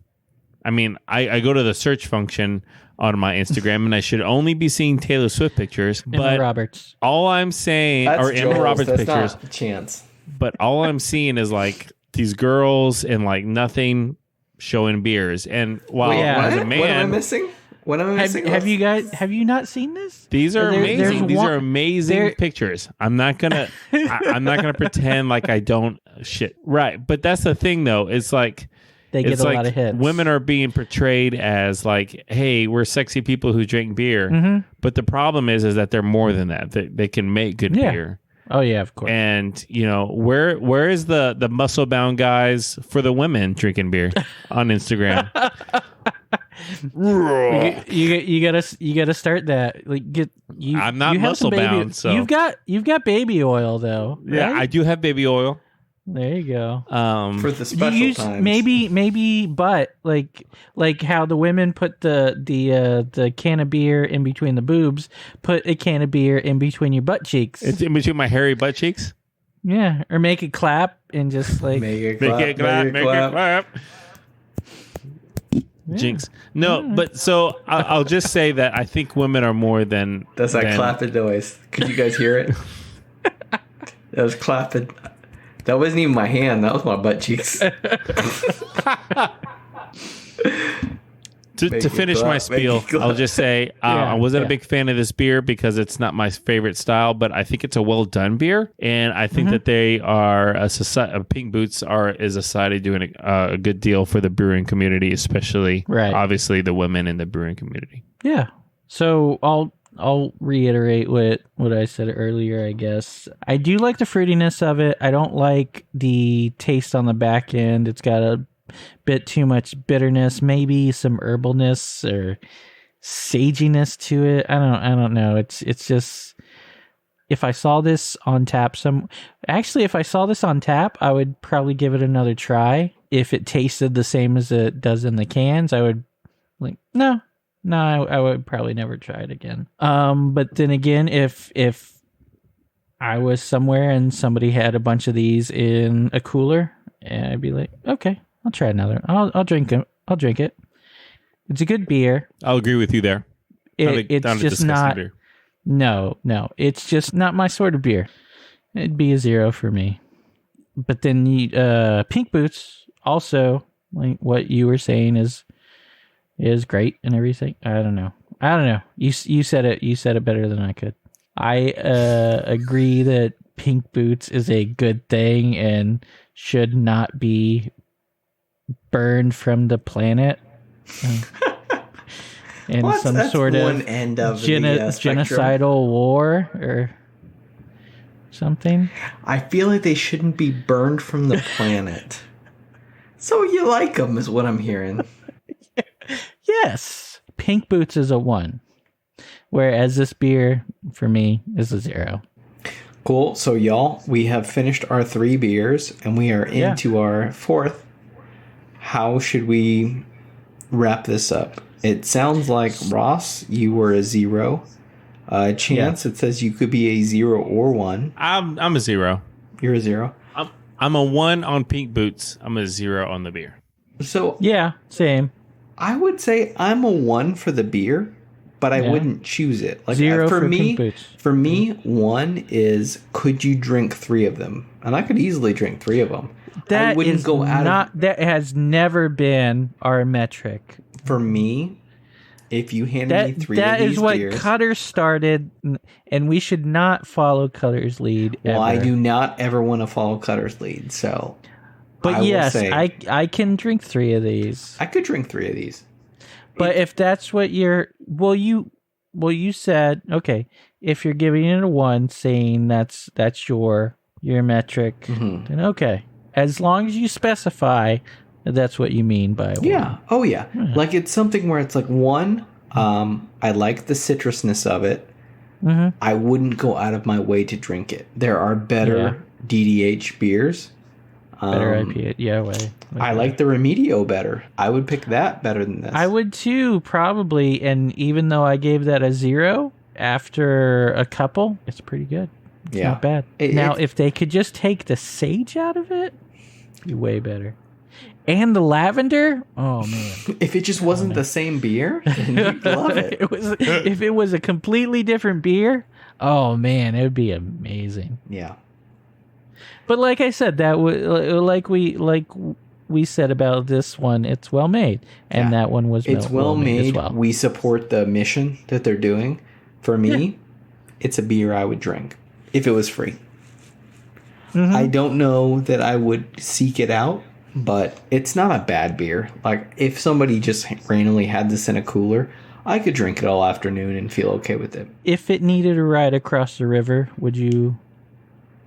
I mean, I go to the search function on my Instagram, and I should only be seeing Taylor Swift pictures. Emma Roberts. All I'm saying, or Emma Roberts pictures. Not a Chance. But all I'm seeing is like these girls and like nothing showing beers. And while as a man, what am I missing? What am I missing? Have you not seen this? These are amazing. These are amazing pictures. I'm not gonna pretend like I don't shit. Right. But that's the thing though. It's like they get a lot of hits. Women are being portrayed as like, hey, we're sexy people who drink beer. But the problem is that they're more than that. They can make good beer. Oh yeah, of course. And where is the muscle bound guys for the women drinking beer on Instagram? you gotta start that. Like I'm not muscle bound, so you've got baby oil though. Right? Yeah, I do have baby oil. There you go. For the special times. Maybe, but like how the women put the can of beer in between the boobs, put a can of beer in between your butt cheeks. It's in between my hairy butt cheeks. Yeah, or make it clap and just like make it clap. Yeah. Jinx. No, but so I'll just say that I think women are more than. That's that clapping noise. Could you guys hear it? That was clapping. That wasn't even my hand. That was my butt cheeks. To finish my spiel, I'll just say I wasn't a big fan of this beer because it's not my favorite style, but I think it's a well done beer, and I think that they are a society. Pink Boots is a society doing a good deal for the brewing community, especially obviously the women in the brewing community. Yeah. So I'll reiterate what I said earlier, I guess. I do like the fruitiness of it. I don't like the taste on the back end. It's got a bit too much bitterness, maybe some herbalness or saginess to it. I don't know. It's just, if I saw this on tap if I saw this on tap, I would probably give it another try. If it tasted the same as it does in the cans, I would no, I would probably never try it again. But then again, if I was somewhere and somebody had a bunch of these in a cooler, I'd be like, okay, I'll try another. I'll drink it. It's a good beer. I'll agree with you there. It's just not. Beer. No, it's just not my sort of beer. It'd be a 0 for me. but then Pink Boots also, like what you were saying, is great and everything. I don't know. You said it. You said it better than I could. I agree that Pink Boots is a good thing and should not be burned from the planet. In some sort of one end of genocidal war or something. I feel like they shouldn't be burned from the planet. So you like them, is what I'm hearing. Yes. Pink Boots is a 1. Whereas this beer, for me, is a 0. Cool. So, y'all, we have finished our 3 beers, and we are into our 4th. How should we wrap this up? It sounds like, Ross, you were a 0. Chance, it says you could be a 0 or 1. I'm a 0. You're a 0? I'm a 1 on Pink Boots. I'm a 0 on the beer. So yeah, same. I would say I'm a 1 for the beer, but I wouldn't choose it. Like 0 for Pink Boots. For me, 1 is could you drink 3 of them? And I could easily drink 3 of them. That has never been our metric. For me, if you handed me 3 of these beers... That is what Cutter started, and we should not follow Cutter's lead ever. Well, I do not ever want to follow Cutter's lead, so... But yes, I can drink 3 of these. I could drink 3 of these. But if that's what you're... Well, you said, okay, if you're giving it a 1, saying that's your metric, then okay. As long as you specify... That's what you mean by 1. Yeah. Oh, yeah. Like, it's something where it's like, 1, I like the citrusness of it. Mm-hmm. I wouldn't go out of my way to drink it. There are better DDH beers. Better IPA. Way I like the Remedio better. I would pick that better than this. I would too, probably. And even though I gave that a 0, after a couple, it's pretty good. It's not bad. If they could just take the sage out of it, it'd be way better. And the lavender? Oh, man. If it just wasn't the same beer, then you'd love it. If it was a completely different beer, oh, man, it would be amazing. Yeah. But like I said, like we said about this one, it's well made. And that one was well made as well. We support the mission that they're doing. For me, it's a beer I would drink if it was free. Mm-hmm. I don't know that I would seek it out. But it's not a bad beer. Like, if somebody just randomly had this in a cooler, I could drink it all afternoon and feel okay with it. If it needed a ride across the river, would you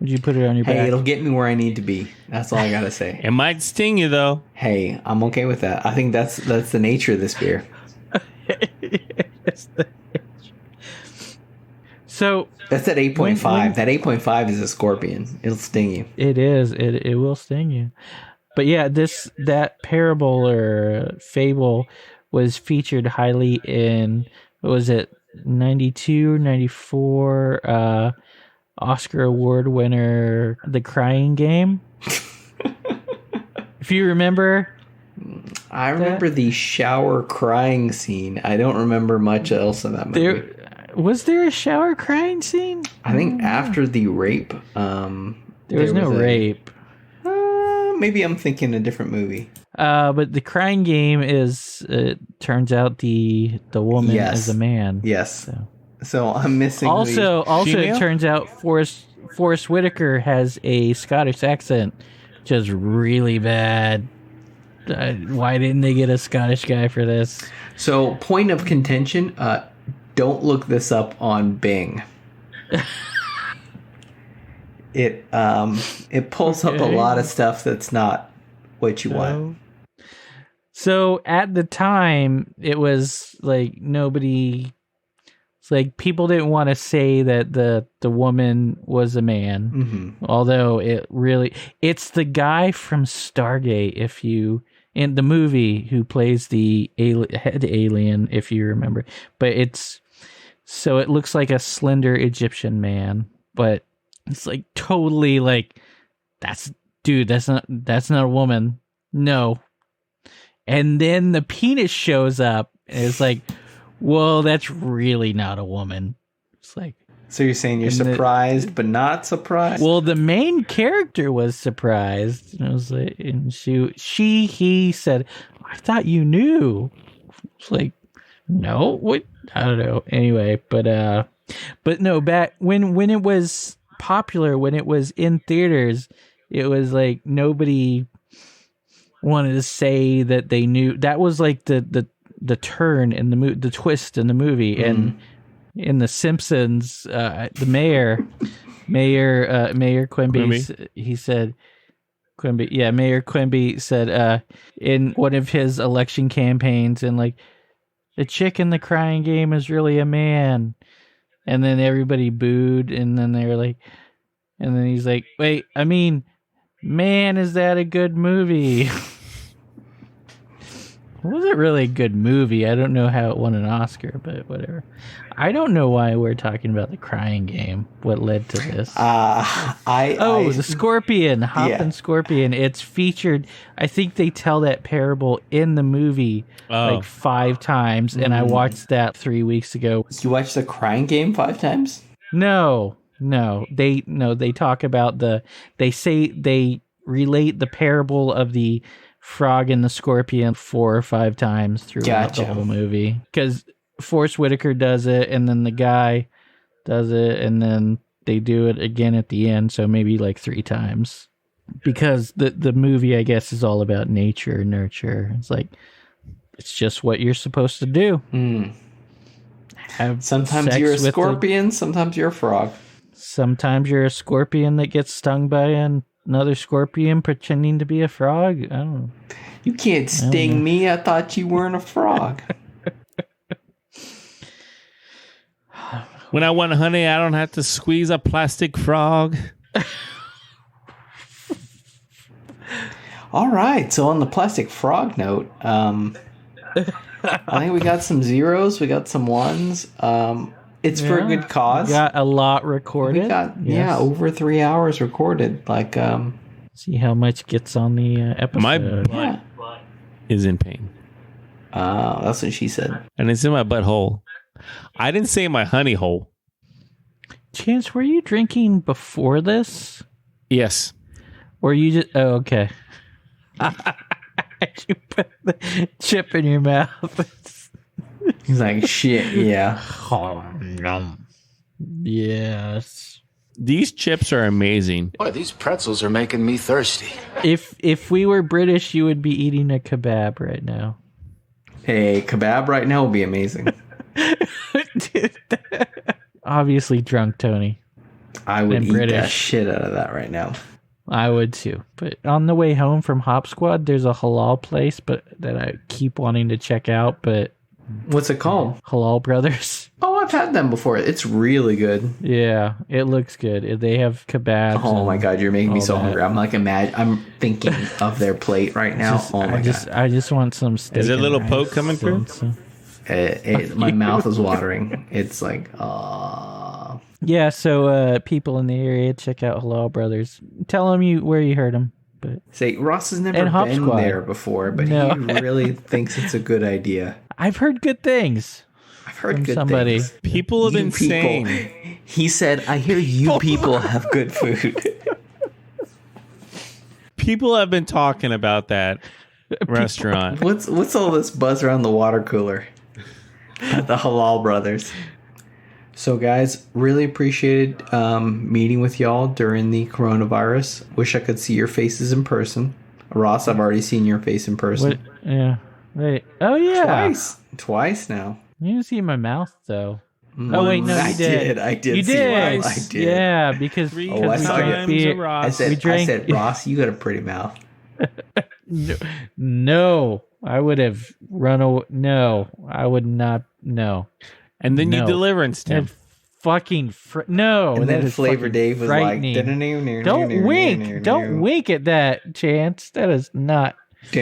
put it on your back? Hey, it'll get me where I need to be. That's all I gotta say. It might sting you, though. Hey, I'm okay with that. I think that's the nature of this beer. So that's that 8.5. That 8.5 is a scorpion. It'll sting you. It is. It will sting you. But yeah, that parable or fable was featured highly in, what was it, 92 or 94 Oscar Award winner, The Crying Game. If you remember. I remember the shower crying scene. I don't remember much else in that movie. Was there a shower crying scene? I think after the rape. There was no rape. Maybe I'm thinking a different movie. But The Crying Game is, it turns out the woman is a man. Yes. So I'm missing. Also, it turns out Forrest Whitaker has a Scottish accent, just really bad. Why didn't they get a Scottish guy for this? So, point of contention: don't look this up on Bing. It pulls up a lot of stuff that's not what you want. So at the time, it was like nobody. It's like people didn't want to say that the woman was a man, although it's the guy from Stargate. If you in the movie who plays the head alien, if you remember, but it looks like a slender Egyptian man, but. It's like totally like that's not a woman. No. And then the penis shows up and it's like, well, that's really not a woman. It's like, So you're saying you're surprised, but not surprised? Well, the main character was surprised. And I was like, and he said, "I thought you knew." It's like, no, what? I don't know. Anyway, but no, back when it was popular, when it was in theaters, it was like nobody wanted to say that they knew. That was like the turn in the twist in the movie, and in The Simpsons, the mayor Quimby, he said. Mayor Quimby said in one of his election campaigns, and like, the chick in the crying game is really a man. And then everybody booed, and then they were like, and then he's like, wait, I mean, man, is that a good movie? It wasn't really a good movie. I don't know how it won an Oscar, but whatever. I don't know why we're talking about the crying game. What led to this? The Scorpion, Hop and Scorpion. It's featured. I think they tell that parable in the movie like 5 times, and I watched that 3 weeks ago. You watched the crying game 5 times? No. They talk about they relate the parable of the frog and the scorpion 4 or 5 times throughout the whole movie, because Forrest Whitaker does it, and then the guy does it, and then they do it again at the end, so maybe like 3 times, because the movie, I guess, is all about nature and nurture. It's like, it's just what you're supposed to do. Sometimes you're a scorpion, sometimes you're a frog. Sometimes you're a scorpion that gets stung by another scorpion pretending to be a frog. I don't know. You can't sting me. I thought you weren't a frog. When I want honey, I don't have to squeeze a plastic frog. All right. So on the plastic frog note, I think we got some zeros. We got some ones. It's for a good cause. We got a lot recorded. We got over 3 hours recorded. Like, see how much gets on the episode. My butt is in pain. That's what she said. And it's in my butthole. I didn't say my honey hole. Chance, were you drinking before this? Yes. Or you just... Oh, okay. You put the chip in your mouth. He's like, shit, yeah. Yes. These chips are amazing. Boy, these pretzels are making me thirsty. If we were British, you would be eating a kebab right now. Hey, kebab right now would be amazing. Obviously drunk, Tony. I would eat that shit out of that right now. I would too. But on the way home from Hop Squad, there's a halal place that I keep wanting to check out. But what's it called? Halal Brothers. Oh, I've had them before. It's really good. Yeah, it looks good. They have kebabs. Oh my god, you're making me so hungry. I'm like, I'm thinking of their plate right now. God. I just want some steak. Is there a little poke coming through? My mouth is watering. It's like, Yeah, so people in the area, check out Halal Brothers. Tell them where you heard them. But say Ross has never been there before, but he really thinks it's a good idea. I've heard good things. I've heard good things. People have been saying. He said, I hear you people have good food. People have been talking about that restaurant. What's all this buzz around the water cooler? The Halal Brothers. So guys, really appreciated meeting with y'all during the coronavirus. Wish I could see your faces in person. Ross, I've already seen your face in person. What? Yeah. Wait. Oh yeah. Twice now. You didn't see my mouth though. Oh wait, no, you did. I did. You did. I did. Yeah, because we drank. I said, Ross, you got a pretty mouth. No, I would have run away. No, I would not. No. And then you delivered him. Fucking no. And then Flavor Dave was like, "Don't wink! Don't wink at that, Chance. That is not." No,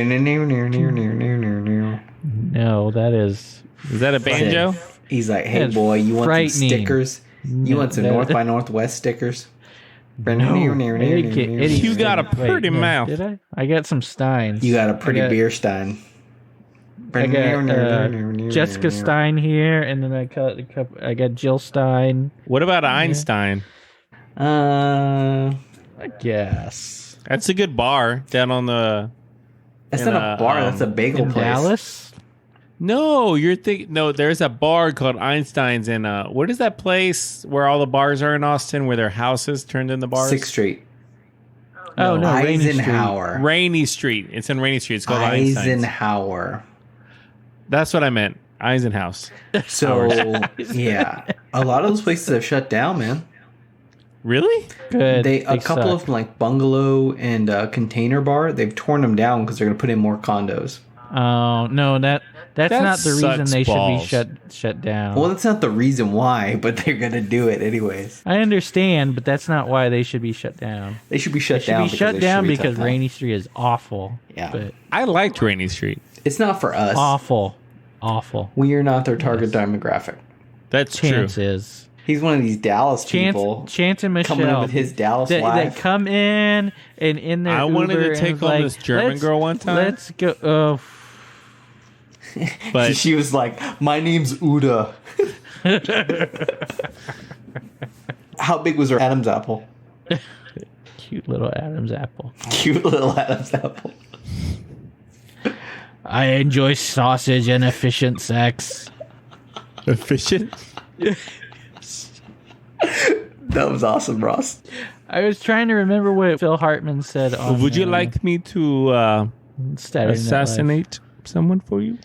that is. Is that a banjo? He's like, "Hey boy, you want some stickers? You want some North by Northwest stickers?" No. You got a pretty mouth. Did I? I got some steins. You got a pretty beer stein. I got Jessica Stein here, and then I got Jill Stein. What about Einstein? I guess that's a good bar down on the. That's not a bar. That's a bagel place. Dallas. No, you're thinking. No, there's a bar called Einstein's in. What is that place where all the bars are in Austin, where their houses turned into bars? 6th Street. Oh no, Eisenhower. Rainy Street. It's in Rainy Street. It's called Eisenhower. That's what I meant. Eisenhouse. So yeah, a lot of those places have shut down, man. Really? Good. A couple of them, like Bungalow and Container Bar, they've torn them down because they're going to put in more condos. Oh no, that's not the reason they balls. should be shut down. Well, that's not the reason why, but they're going to do it anyways. I understand, but that's not why they should be shut down. They should be shut down. Because Rainy Street is awful. Yeah, but I liked Rainy Street. It's not for us. Awful. We are not their target demographic. That's Chance true. is. He's one of these Dallas people. Chance and Michelle coming in with his Dallas life. That come in and in their I wanted Uber to take home this German girl one time. Let's go. Oh. But she was like, "My name's Uda." How big was her Adam's apple? Cute little Adam's apple. Cute little Adam's apple. I enjoy sausage and efficient sex. Efficient? That was awesome, Ross. I was trying to remember what Phil Hartman said on Would you like me to assassinate someone for you?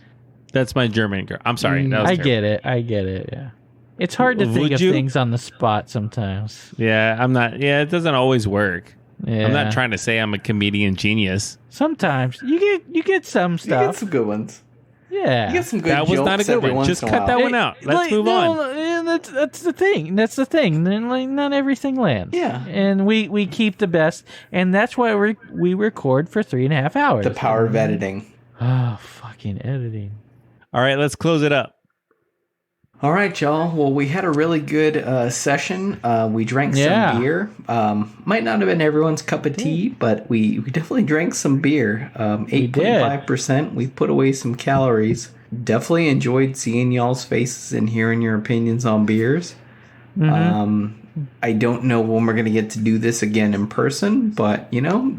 That's my German girl. I'm sorry. That was I terrible. get it. Yeah. It's hard to think of things on the spot sometimes. Yeah, I'm not. Yeah, it doesn't always work. Yeah. I'm not trying to say I'm a comedian genius. Sometimes you get some stuff. You get some good ones. Yeah, you get some good. That was not a good one. Just cut that one out. Let's move on. That's the thing. Then like not everything lands. Yeah, and we keep the best, and that's why we record for 3.5 hours. The power of editing. Oh, fucking editing. All right, let's close it up. All right, y'all. Well, we had a really good session. We drank some beer. Might not have been everyone's cup of tea, but we definitely drank some beer. 8.5%. We put away some calories. Definitely enjoyed seeing y'all's faces and hearing your opinions on beers. Mm-hmm. I don't know when we're going to get to do this again in person, but,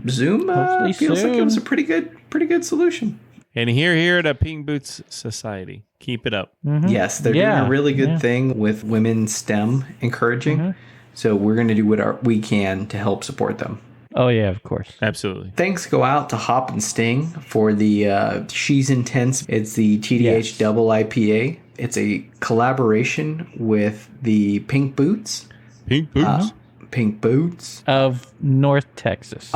Zoom feels like it was a pretty good solution. And here at a Pink Boots Society. Keep it up. Mm-hmm. Yes, they're doing a really good thing with women's STEM encouraging. Mm-hmm. So we're going to do what we can to help support them. Oh, yeah, of course. Absolutely. Thanks go out to Hop and Sting for the She's Intense. It's the TDH Double IPA. It's a collaboration with the Pink Boots. Pink Boots? Pink Boots. Of North Texas.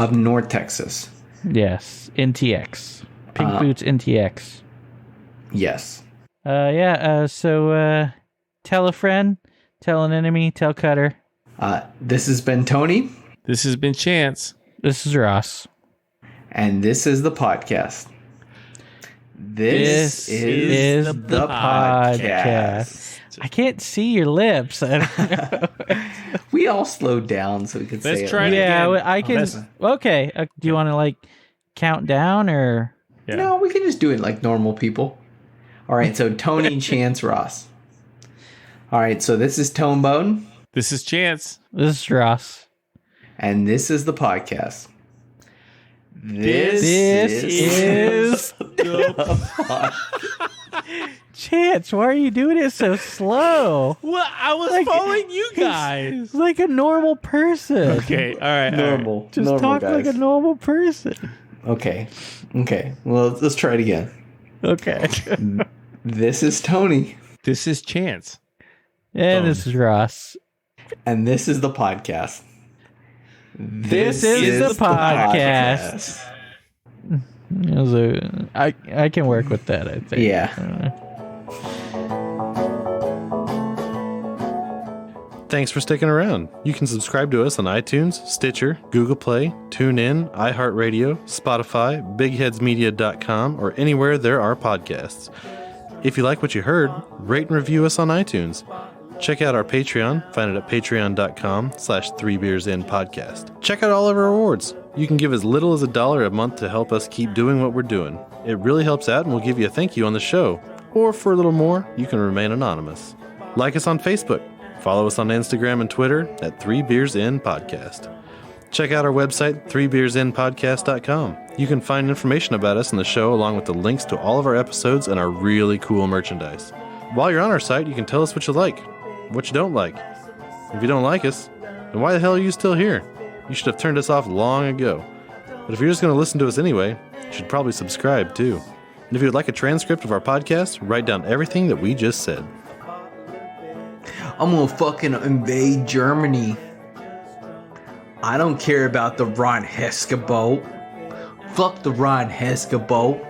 Yes, NTX. Pink Boots NTX. Yes. So tell a friend, tell an enemy, tell Cutter. This has been Tony. This has been Chance. This is Ross. And this is the podcast. This is the podcast. I can't see your lips. We all slowed down so we could say it. Let's try it again. Yeah, I can. Okay. Do you want to count down or? Yeah. No, we can just do it like normal people. All right, so Tony, Chance, Ross. All right, so this is Tonebone. This is Chance. This is Ross. And this is the podcast. This is the podcast. Chance, why are you doing it so slow? Well, I was following you guys. Like a normal person. Okay, all right. Normal. All right. Just normal talk guys. like a normal person. Okay. Well, let's try it again. Okay. This is Tony. This is Chance. And this is Ross. And this is the podcast. This is the podcast. I can work with that, I think. Yeah. Thanks for sticking around. You can subscribe to us on iTunes, Stitcher, Google Play, TuneIn, iHeartRadio, Spotify, BigHeadsMedia.com, or anywhere there are podcasts. If you like what you heard, rate and review us on iTunes. Check out our Patreon. Find it at patreon.com/3beersinpodcast. Check out all of our awards. You can give as little as $1 a month to help us keep doing what we're doing. It really helps out and we'll give you a thank you on the show. Or for a little more, you can remain anonymous. Like us on Facebook. Follow us on Instagram and Twitter at 3 Beers In Podcast. Check out our website, 3beersinpodcast.com. You can find information about us and the show along with the links to all of our episodes and our really cool merchandise. While you're on our site, you can tell us what you like, what you don't like. If you don't like us, then why the hell are you still here? You should have turned us off long ago. But if you're just going to listen to us anyway, you should probably subscribe too. And if you would like a transcript of our podcast, write down everything that we just said. I'm gonna fucking invade Germany. I don't care about the Rhine-Heske boat. Fuck the Rhine-Heske boat.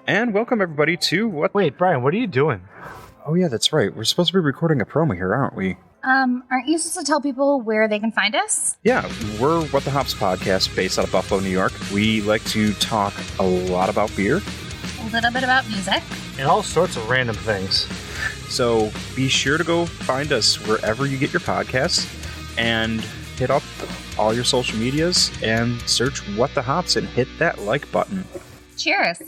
And welcome everybody to what? Wait, Brian, what are you doing? Oh yeah, that's right. We're supposed to be recording a promo here, aren't we? Aren't you supposed to tell people where they can find us? Yeah, we're What the Hops podcast based out of Buffalo, New York. We like to talk a lot about beer. A little bit about music. And all sorts of random things. So be sure to go find us wherever you get your podcasts and hit up all your social medias and search What the Hops and hit that like button. Cheers.